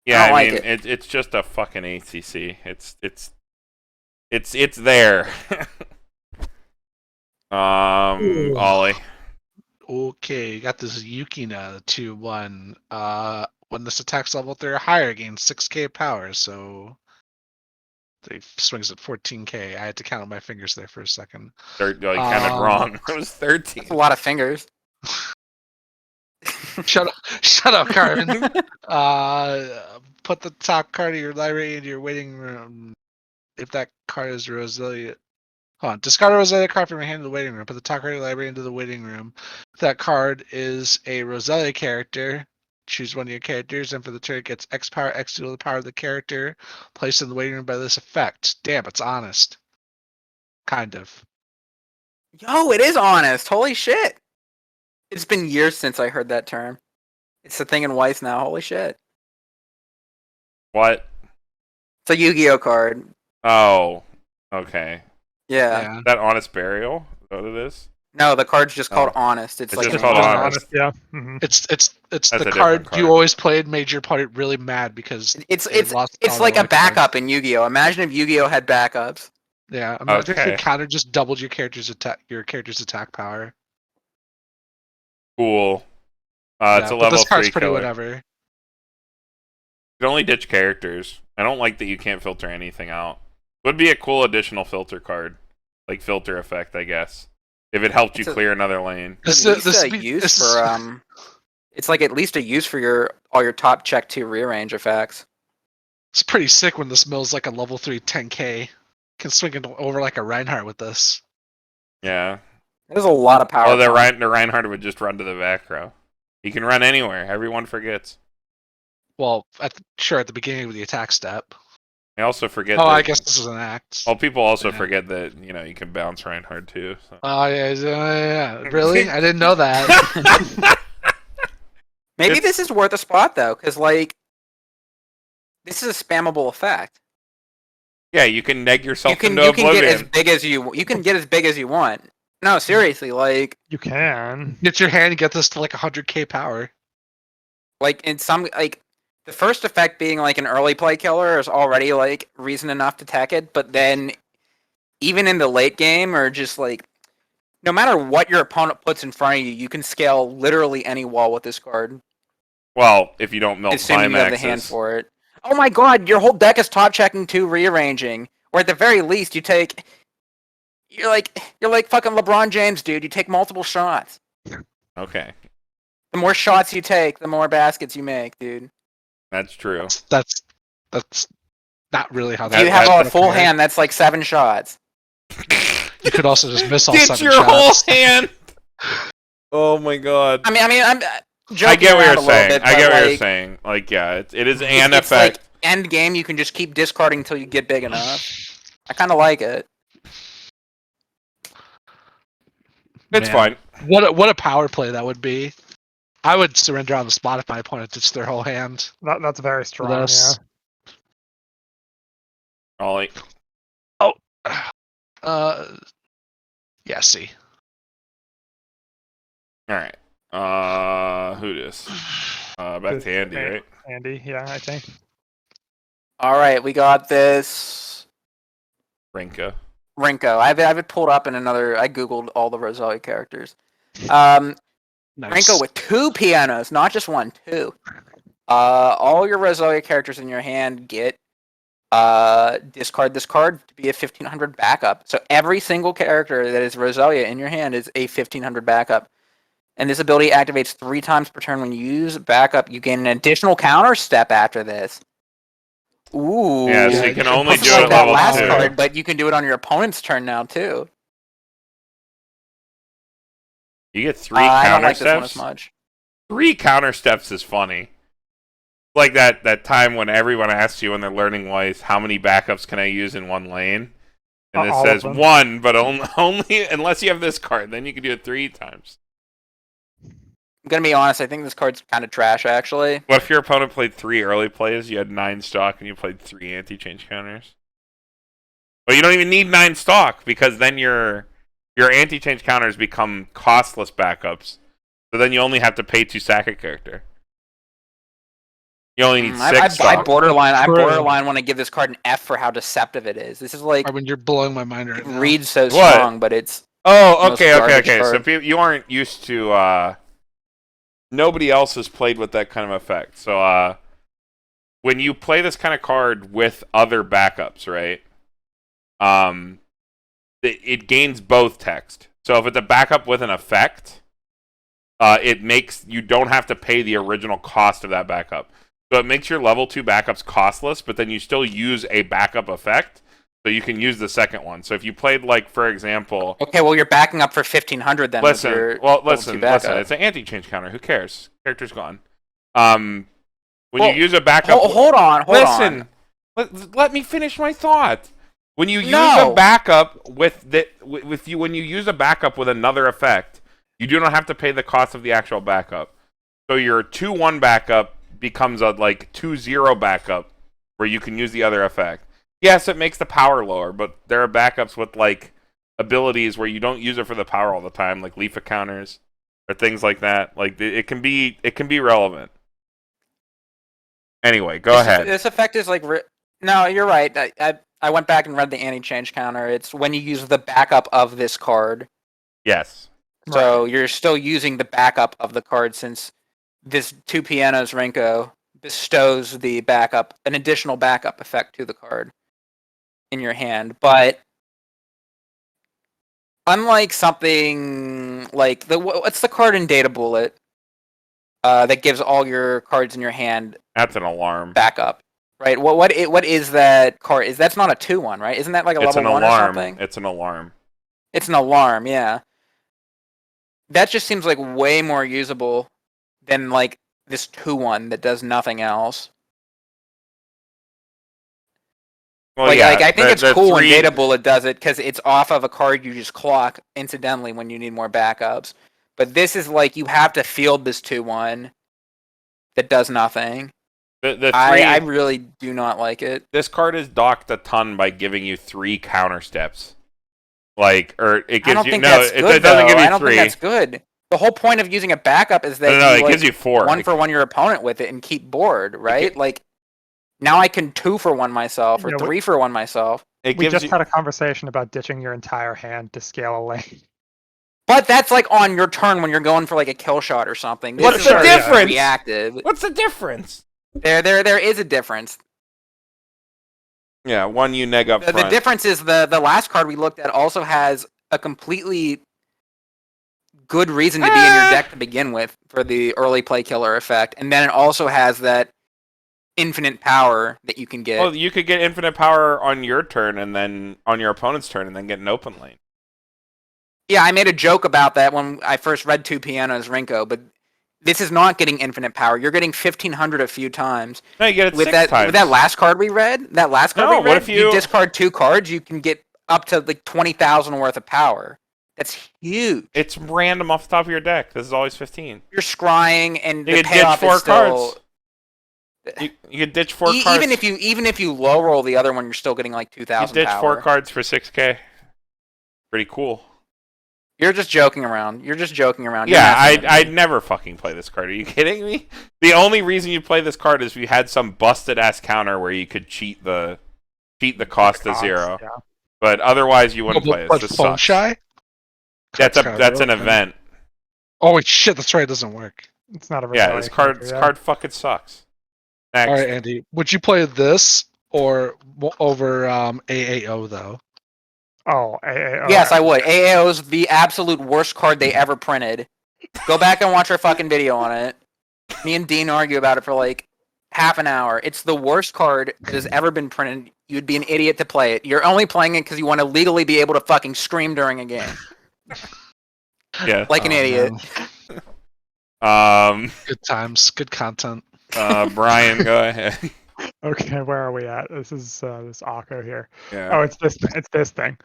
Yeah, I I don't mean, like it's just a fucking ACC. It's there. Ollie. Okay, you got this Yukina 2/1. When this attacks level 3 or higher, gains 6k power. So they swings at 14k. I had to count on my fingers there for a second. You counted wrong. It was 13. That's a lot of fingers. Shut up, Carmen. Put the top card of your library into your waiting room. If that card is Roselia, hold on. Discard a Roselia card from your hand to the waiting room. Put the top card of your library into the waiting room. If that card is a Roselia character, choose one of your characters, and for the turn it gets X power, X to the power of the character placed in the waiting room by this effect. Damn, it's honest. Kind of. Yo, it is honest. Holy shit. It's been years since I heard that term. It's a thing in Weiss now. Holy shit. What? It's a Yu-Gi-Oh card. Oh, okay. Yeah. Is that honest burial? Is that what it is? No, the card's just called Oh. honest. It's It's like just an called Honest, honest. yeah. Mm-hmm. It's That's the a different card you card. always played, made your opponent really mad because It's they lost all like their a life cards. backup in Yu-Gi-Oh. Imagine if Yu-Gi-Oh had backups. Yeah, imagine if Okay. your counter just doubled your character's attack power. Cool. Yeah, It's a but level this card's 3 pretty killer. whatever. You can only ditch characters. I don't like that you can't filter anything out. Would be a cool additional filter card, like filter effect, I guess, if it helped you It's a- clear another lane. This At is- least this a be- use this is- for it's like at least a use for all your top check 2 rearrange effects. It's pretty sick when this mill's like a level 3 10k. Can swing it over like a Reinhardt with this. Yeah. There's a lot of power. Oh, the coming. Reinhardt would just run to the back row. He can run anywhere. Everyone forgets. Well, sure, at the beginning of the attack step. I also forget. Oh, that, I guess this is an act. Well, people also Yeah. forget that you can bounce Reinhardt too. So. Oh yeah. Really? I didn't know that. Maybe this is worth a spot though, because like this is a spammable effect. Yeah, you can neg yourself You can into oblivion. get as big as you can get as big as you want. No, seriously, like You can. Get your hand and get this to like 100k power. in some like the first effect being like an early play killer is already like reason enough to tech it, but then even in the late game or just like no matter what your opponent puts in front of you, you can scale literally any wall with this card. Well, if you don't melt Assuming you have the hand climaxes. for it. Oh my god, your whole deck is top checking to rearranging. Or at the very least, you're like fucking LeBron James, dude. You take multiple shots. Okay, The more shots you take, the more baskets you make, dude. that's true. That's not really how If that. you have that's a full okay. hand, that's like 7 shots. You could also just miss all Get 7 your shots. whole hand. Oh my god. I'm joking I get what around you're a little saying. bit, I get but, what you're like, saying. Like, yeah, it is an it's effect. like end game, you can just keep discarding until you get big enough. I kind of like it. It's Man. fine. What a power play that would be. I would surrender on the spot if my opponent ditched their whole hand. That's very strong. This. Ollie. Yeah, see. All right. Who dis? Back to Andy, right? Andy, yeah, I think. All right, we got this Rinka. Rinko. I have it pulled up in another. I googled all the Roselia characters. Nice. Rinko with 2 pianos, not just 1, 2. All your Roselia characters in your hand get discard this card to be a 1500 backup. So every single character that is Roselia in your hand is a 1500 backup. And this ability activates 3 times per turn. When you use backup, you gain an additional counter step after this. Ooh. Yeah, so you can only It's do like it at that level last 2. card, but you can do it on your opponent's turn now too. You get 3 I don't counter like this one steps. as much. 3 counter steps is funny. Like that time when everyone asks you when they're learning Weiss, how many backups can I use in one lane? And it All says of them. 1, but only unless you have this card, then you can do it 3 times. I'm gonna be honest. I think this card's kind of trash, actually. What if your opponent played 3 early plays, you had 9 stock, and you played 3 anti-change counters? Well, you don't even need 9 stock, because then your anti-change counters become costless backups. So then you only have to pay to sack a character. You only need 6 I stock. borderline want to give this card an F for how deceptive it is. This is like I mean, you're blowing my mind right it now. reads so What? strong, but it's Oh, most okay. garbage So card. if you aren't used to, nobody else has played with that kind of effect. So, when you play this kind of card with other backups, right? It gains both text. So if it's a backup with an effect, it makes you don't have to pay the original cost of that backup. So it makes your level 2 backups costless, but then you still use a backup effect, so you can use the second one. So if you played, like, for example... Okay, well, you're backing up for 1500 then. Listen, with your level 2 backup. it's an anti-change counter. Who cares? Character's gone. When you use a backup... Hold on. Let me finish my thought. When you use No. a backup when you use a backup with another effect, you do not have to pay the cost of the actual backup. So your 2-1 backup becomes a 2-0 backup where you can use the other effect. Yes, it makes the power lower, but there are backups with abilities where you don't use it for the power all the time, like Leafa counters or things like that. Like it can be relevant. Anyway, go ahead. This effect is no, you're right. I went back and read the anti-change counter. It's when you use the backup of this card. Yes. So you're still using the backup of the card since this 2 pianos Rinko bestows the backup, an additional backup effect to the card in your hand. But unlike something like what's the card in Data Bullet that gives all your cards in your hand That's an alarm. backup, right? What is that card? That's not a 2-1, right? Isn't that like a It's level an 1 or alarm. something? It's an alarm. It's an alarm, yeah. That just seems like way more usable than this 2/1 that does nothing else. Well, Like, yeah, I think it's the cool when 3 Data Bullet does it because it's off of a card you just clock incidentally when you need more backups. But this is like you have to field this 2/1 that does nothing. the I 3 really do not like it. This card is docked a ton by giving you 3 counter steps. Like, or it gives I don't you think no, that's it good, doesn't though. give you I don't 3. think that's good. The whole point of using a backup is that No, you it like, gives you 4. one for one your opponent with it and keep board, right? Like now I can 2 for 1 myself or Yeah, 3 for 1 myself. It We gives just you had a conversation about ditching your entire hand to scale a lane. But that's like on your turn when you're going for like a kill shot or something. This What's is the like difference? reactive. What's the difference? There is a difference. Yeah, one you neg up The front. difference is the last card we looked at also has a completely good reason to be in your deck to begin with for the early play killer effect, and then it also has that infinite power that you can get. Well, you could get infinite power on your turn and then on your opponent's turn and then get an open lane. Yeah, I made a joke about that when I first read Two Pianos Rinko, but this is not getting infinite power. You're getting 1,500 a few times. No, you get it With 6 that times. with that last card we read, what if you you- discard 2 cards, you can get up to like 20,000 worth of power. That's huge. It's random off the top of your deck. This is always 15. You're scrying, and You the could ditch payoff 4 is still. cards. You could ditch 4 cards. Even if you low roll the other one, you're still getting like you 2,000 ditch power. 4 cards for 6k. Pretty cool. You're just joking around. You're Yeah, messing with me. I'd never fucking play this card. Are you kidding me? The only reason you play this card is if you had some busted ass counter where you could cheat the cost to 0. Yeah. But otherwise, you wouldn't play it. But This phone sucks. shy? That's an Okay. event. Oh wait, shit, that's right, it doesn't work. It's not a Yeah, Roselia this card character, yeah. fucking sucks. Next. Alright, Andy. Would you play this or over AAO though? Oh, AAO. Yes, I would. AAO is the absolute worst card they ever printed. Go back and watch our fucking video on it. Me and Dean argue about it for like half an hour. It's the worst card that has ever been printed. You'd be an idiot to play it. You're only playing it because you want to legally be able to fucking scream during a game. Yeah. Like an idiot. Man. Good times, good content. Brian, go ahead. Okay, where are we at? This is this Akko here. Yeah. Oh, it's this thing.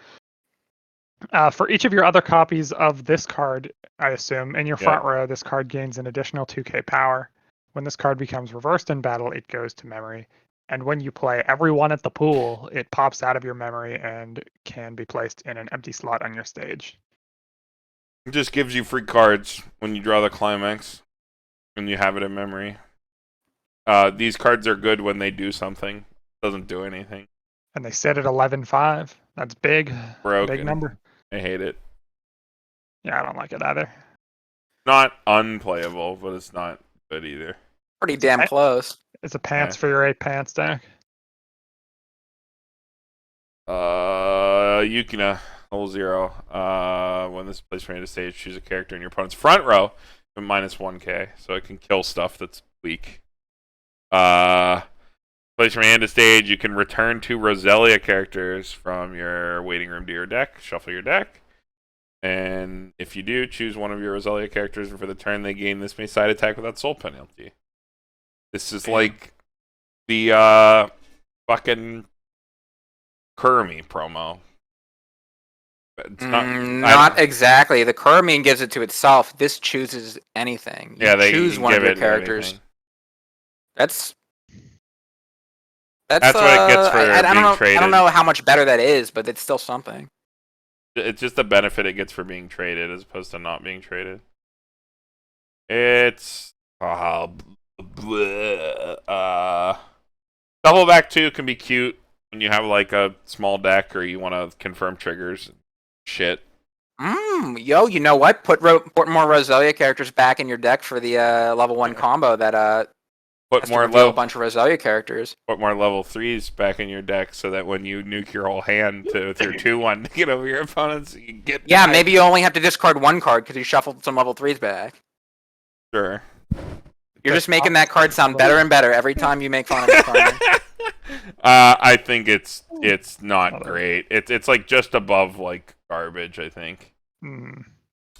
For each of your other copies of this card, I assume, in your front row, this card gains an additional 2k power. When this card becomes reversed in battle, it goes to memory. And when you play everyone at the pool, it pops out of your memory and can be placed in an empty slot on your stage. It just gives you free cards when you draw the climax, and you have it in memory. These cards are good when they do something. Doesn't do anything. And they set it 11.5. That's big. Broken. Big number. I hate it. Yeah, I don't like it either. Not unplayable, but it's not good either. Pretty damn close. It's a pants for your 8 pants deck. Yukina, level 0. When this is placed from end of stage, choose a character in your opponent's front row with minus 1k, so it can kill stuff that's weak. Place from hand to stage, you can return 2 Roselia characters from your waiting room to your deck, shuffle your deck, and if you do, choose one of your Roselia characters, and for the turn they gain this may side attack without soul penalty. This is like the fucking Kermi promo. It's Not exactly. The Carmen gives it to itself. This chooses anything. You they choose can one of give your it characters. anything. That's That's what it gets for I don't being know. traded. I don't know how much better that is, but it's still something. It's just the benefit it gets for being traded as opposed to not being traded. It's double back 2 can be cute when you have like a small deck or you want to confirm triggers and shit. Yo, you know what? Put more Roselia characters back in your deck for the level 1 combo that Put has more to reveal a level bunch of Roselia characters. put more level 3s back in your deck so that when you nuke your whole hand with your 2/1 to get over your opponents, you can get Yeah, maybe you only have to discard 1 card because you shuffled some level 3s back. Sure. You're just making that card sound better and better every time you make fun of it. I think it's not great. It's like just above like garbage, I think.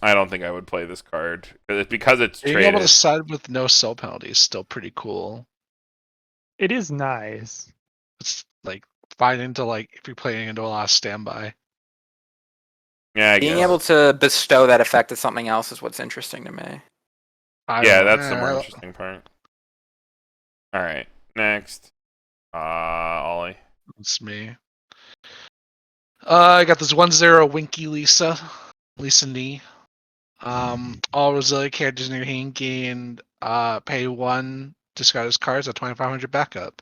I don't think I would play this card because it's Being traded. able to side with no sell penalty is still pretty cool. It is nice. It's like fine into like if you're playing into a lot of standby. Yeah, I Being guess. able to bestow that effect to something else is what's interesting to me. Yeah, that's the more interesting part. All right, next, Ollie. It's me. I got this 1/0 Winky Lisa Knee. All Roselia characters in your hand gain pay 1, discard his cards at 2500 backup.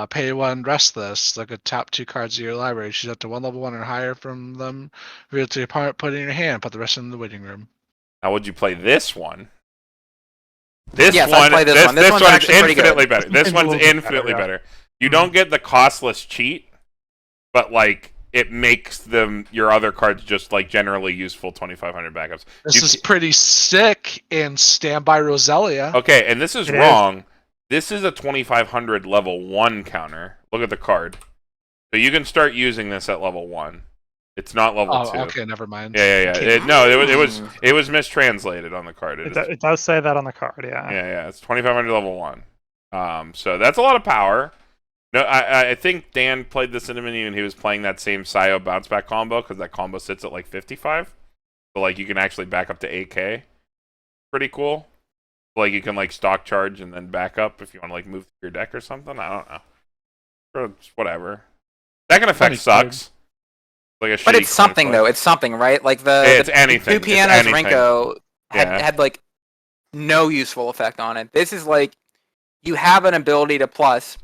Pay 1 Restless, look at top 2 cards of your library. Choose up to 1 level 1 or higher from them. Reveal to your opponent, put it in your hand, put the rest in the waiting room. Now, would you play this one? This Yes, one, I'd play this one. This one's actually pretty good. infinitely better. This It's a one's little bit infinitely better, better. You don't get the costless cheat, but like it makes your other cards just like generally useful 2500 backups. This is pretty sick in Standby Roselia. Okay, and this is It is. wrong. This is a 2500 level 1 counter. Look at the card. So you can start using this at level 1. It's not level 2. Okay, never mind. Yeah. It was mistranslated on the card. It does say that on the card, yeah. Yeah. It's 2500 level 1. So that's a lot of power. No, I think Dan played this in a mini and he was playing that same Sayo bounce back combo because that combo sits at like 55. So like you can actually back up to 8k. Pretty cool. Like you can like stock charge and then back up if you want to like move your deck or something. I don't know. Or whatever. Second effect sucks. Like a But shitty it's something coin flip. though. It's something, right? Like It's the anything. two pianos It's anything. Rinko Yeah. had like no useful effect on it. This is like you have an ability to plus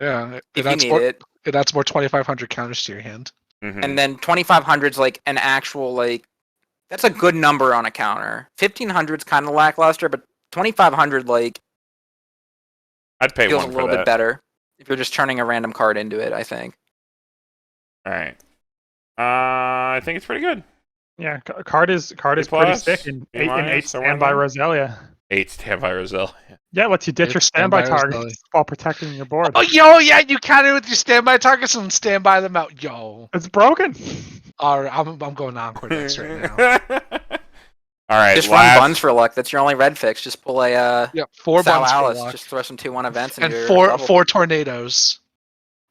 Yeah, if you need it, that's more 2500 counters to your hand. Mhm. and then 2500's like an actual like that's a good number on a counter. 1500's kind of lackluster, but 2500 like I'd pay feels a one little for bit that. better if you're just turning a random card into it. I think. All right. I think it's pretty good. Yeah, card is pretty plus, sick in B 8 minus, standby somewhere Roselia. 8 standby Roselle. Yeah, it lets you ditch your It's standby standby targets Roselia. while protecting your board. Oh, yo, yeah, you counter with your standby targets and standby them out. Yo. It's broken. All right, I'm going Encore next right now. All right. Just run buns for luck. That's your only red fix. Just pull a Yep, 4 Sal buns for Alice. luck. Just throw some 2-1 events into And your 4 tornadoes.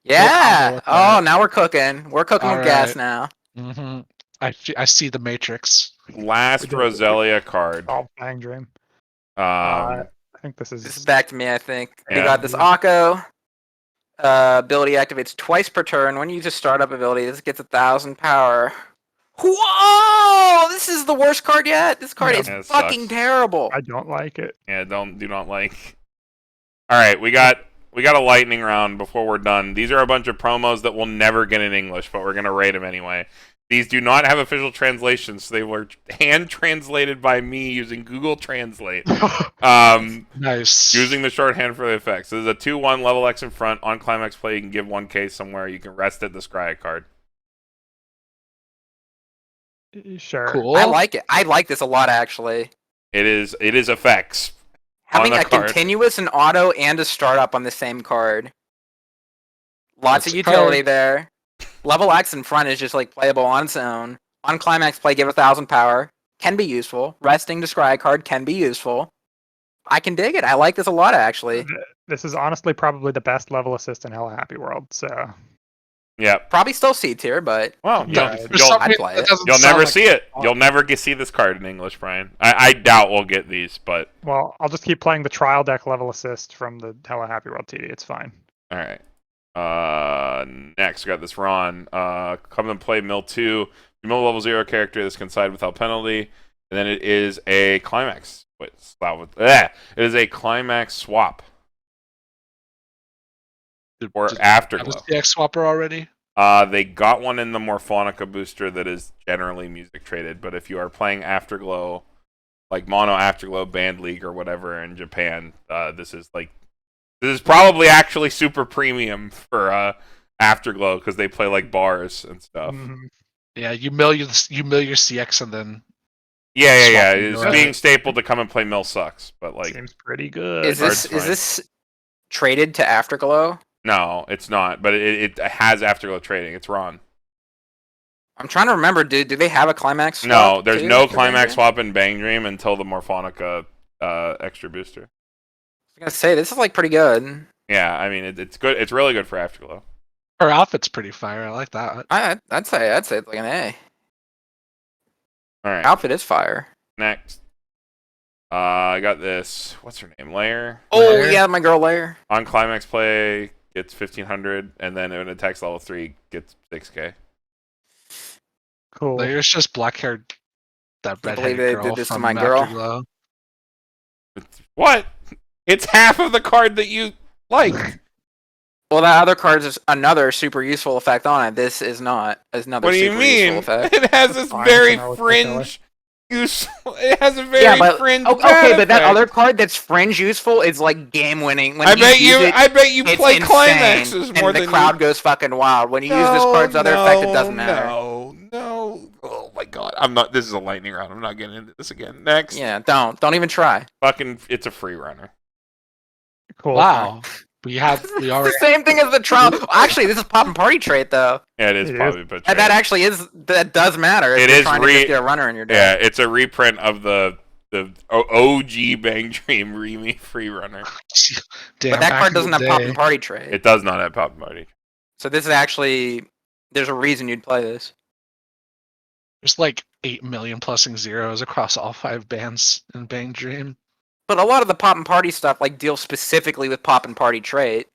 Yeah. with Oh, that. now we're cooking. We're cooking with gas now. Mm-hmm. I see the Matrix. Last Roselia card. Oh, bang dream. Um, I think this This is is back to me, I think. We Yeah. got this Akko. Ability activates twice per turn. When you use a startup ability, this gets 1000 power. Whoa! This is the worst card yet. This card Yeah, is it fucking sucks. terrible. I don't like it. yeah, do not like. All right, we got a lightning round before we're done. These are a bunch of promos that we'll never get in English, but we're gonna rate them anyway. These do not have official translations. So they were hand translated by me using Google Translate. Nice. Using the shorthand for the effects. So there's a 2/1 level X in front. On climax play, you can give 1k somewhere. You can rest it, discard a card. Sure. Cool. I like it. I like this a lot, actually. It is effects. Having on the a card. continuous, an auto, and a startup on the same card. Lots of That's utility card. there. Level X in front is just like playable on its own. On climax play, give 1000 power. Can be useful. Resting describe card can be useful. I can dig it. I like this a lot, actually. This is honestly probably the best level assist in Hella Happy World. So Yeah. Probably still C tier, but Well, Yeah, you'll, For some I'd reason, play that it. doesn't you'll sound never like see it. fun. You'll never see this card in English, Brian. I doubt we'll get these, but well, I'll just keep playing the trial deck level assist from the Hella Happy World TD. It's fine. all right. Next we got this Ron. Come and play Mill 2. Mill level 0 character. This can side without penalty. And then it is a climax. Wait, it is a climax swap or Have a afterglow. CX swapper already? They got one in the Morphonica booster that is generally music traded, but if you are playing Afterglow, like Mono Afterglow Band League or whatever in Japan, this is probably actually super premium for Afterglow because they play like bars and stuff. Mhm. Yeah, you mill your CX and then Yeah. Swapping It's around. being stapled to come and play Mill sucks, but like Seems pretty good. is Card's this traded to Afterglow? no, it's not. But it has Afterglow trading. It's Ron. I'm trying to remember. Do they have a climax swap? No, there's too no for climax Bang swap in Bang Dream until the Morphonica extra booster. I was gonna say this is like pretty good. Yeah, I mean it's good. It's really good for Afterglow. Her outfit's pretty fire. I like that. I'd say it's like an A. All right, Outfit is fire. next. I got this. What's her name? Layer. Oh Layer. yeah, my girl Layer. On climax play gets 1500, and then when it attacks level 3 gets 6k. Cool. There's just black haired, that Can't believe redheaded they girl did this to from my girl. Afterglow. What? It's half of the card that you liked. Well, that other card is another super useful effect on it. This is not. It's another What do you super mean? useful effect. It has this Fine, very so fringe use. It has a very Yeah, but fringe. okay, bad but that effect. other card that's fringe useful is like game winning. When I bet you. use it, I bet you it's play insane, climaxes more and than the crowd you. goes fucking wild. When you use this card's other effect, it doesn't matter. No. Oh my god. I'm not. This is a lightning round. I'm not getting into this again. Next. Yeah, don't even try. Fucking. It's a free runner. Cool. Wow. We It's already the same thing as the trial. Actually, this is Poppin Party trait though. Yeah, it is It is. probably. But And that actually is that does matter. If It you're is trying to just get a runner in your Yeah, deck. it's a reprint of the OG Bang Dream Remy free runner. Damn, But that back card in doesn't the have Poppin day. Party trait. It does not have Pop Party. So this is actually there's a reason you'd play this. There's like 8 million plussing zeros across all 5 bands in Bang Dream. But a lot of the Poppin Party stuff like deals specifically with Poppin Party trait.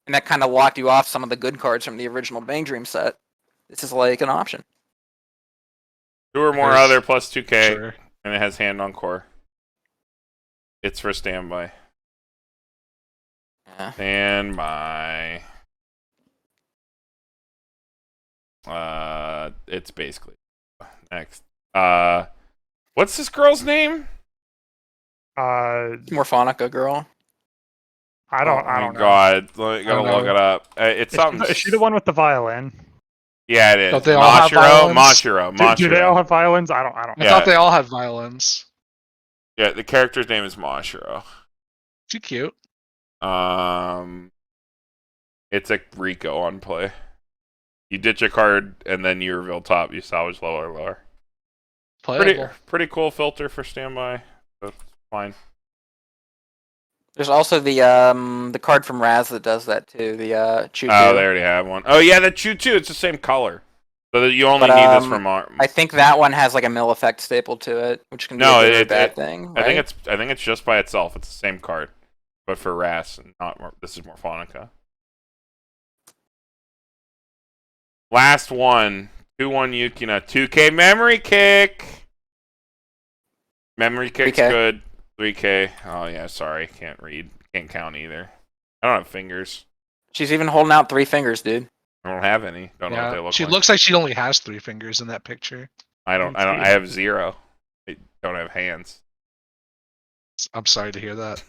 And that kind of locked you off some of the good cards from the original Bang Dream set. This is like an option. 2 or more There's- other plus 2k, Sure. and it has hand on core. It's for standby. Yeah. Standby. It's basically next. What's this girl's name? Morphonica girl. I don't. Oh I my don't know. God, gotta don't look know. it up. It's something. Is she the one with the violin? Yeah, it is. Don't they all have violins? Mashiro. Do they all have violins? I don't. I Yeah. thought they all had violins. Yeah, the character's name is Mashiro. She cute. It's a Rico on play. You ditch a card and then you reveal top. You salvage lower. Playable. Pretty cool filter for standby. That's fine. There's also the card from Raz that does that too. The Choo. Oh, they already have one. Oh yeah, the Choo Choo. It's the same color. So that you only But, need this from. I think that one has like a mill effect staple to it, which can be No, a good or it- bad it- thing. I Right? think it's just by itself. It's the same card, but for Ras and not this is Morphonica. Last one, 2-1 Yukina, 2k memory kick. Memory kick's 3K. good. 3k. Oh yeah, sorry, can't read, can't count either. I don't have fingers. She's even holding out 3 fingers, dude. I don't have any. Don't know what they Yeah. look She like. looks like she only has 3 fingers in that picture. I don't. I have 0. I don't have hands. I'm sorry to hear that.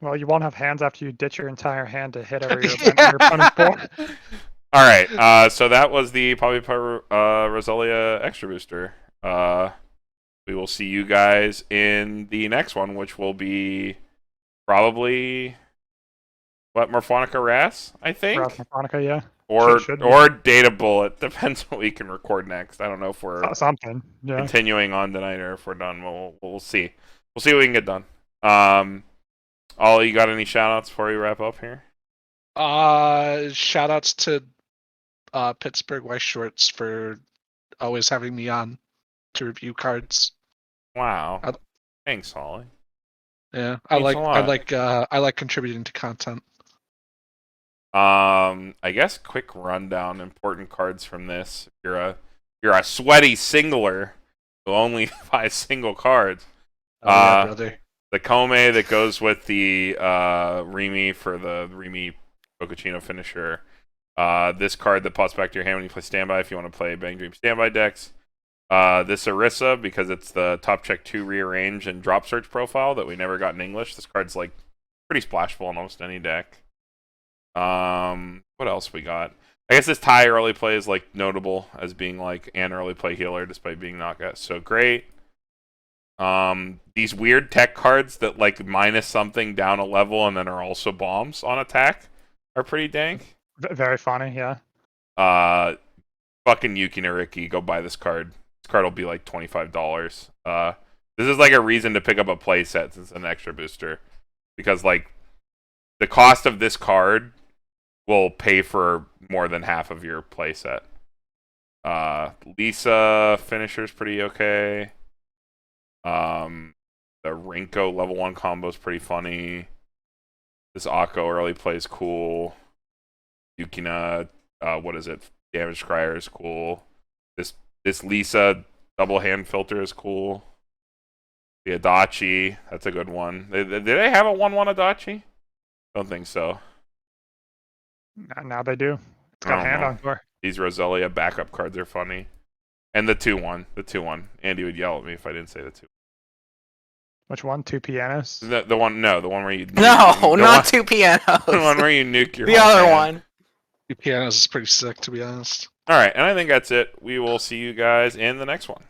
Well, you won't have hands after you ditch your entire hand to hit every event on your opponent's board. All right. So that was the Poppin Party Roselia Extra Booster. We will see you guys in the next one, which will be probably Morphonica Ras, I think, Raz Morphonica, yeah. or should be. or Data Bullet. Depends what we can record next. I don't know if we're Something. Yeah. continuing on tonight or if we're done. We'll see. We'll see what we can get done. Ollie, you got any shout outs before we wrap up here? Shout outs to Pittsburgh Weiss Schwarz for always having me on to review cards. Wow. I- Thanks, Ollie. Yeah, Thanks a lot. I like contributing to content. I guess quick rundown, important cards from this. If you're a sweaty singler who only buys single cards. Oh, yeah, brother. The Kome that goes with the Remy for the Remy Bocacino finisher. This card that pops back to your hand when you play standby if you want to play Bang Dream standby decks. This Orisa because it's the top check 2 rearrange and drop search profile that we never got in English. This card's like pretty splashable in almost any deck. What else we got? I guess this tie early play is like notable as being like an early play healer despite being knockout so great. These weird tech cards that like minus something down a level and then are also bombs on attack are pretty dank. Very funny, yeah. fucking Yuki Nariki, go buy this card. This card will be like $25. This is like a reason to pick up a playset since it's an extra booster. Because like the cost of this card will pay for more than half of your playset. Lisa finisher's pretty okay. The Rinko level 1 combo is pretty funny. This Akko early play is cool. Yukina, what is it? Damage Scryer is cool. This Lisa double hand filter is cool. The Adachi, that's a good one. Did they have a 1/1 Adachi? Don't think so. Now they do. It's I got don't hand know. encore. These Roselia backup cards are funny. And the 2/1. The 2/1. Andy would yell at me if I didn't say the 2. Which one? 2 pianos? The one where you No, the not one, 2 pianos. the one where you nuke your The whole other hand. one. The pianos is pretty sick, to be honest. All right, and I think that's it. We will see you guys in the next one.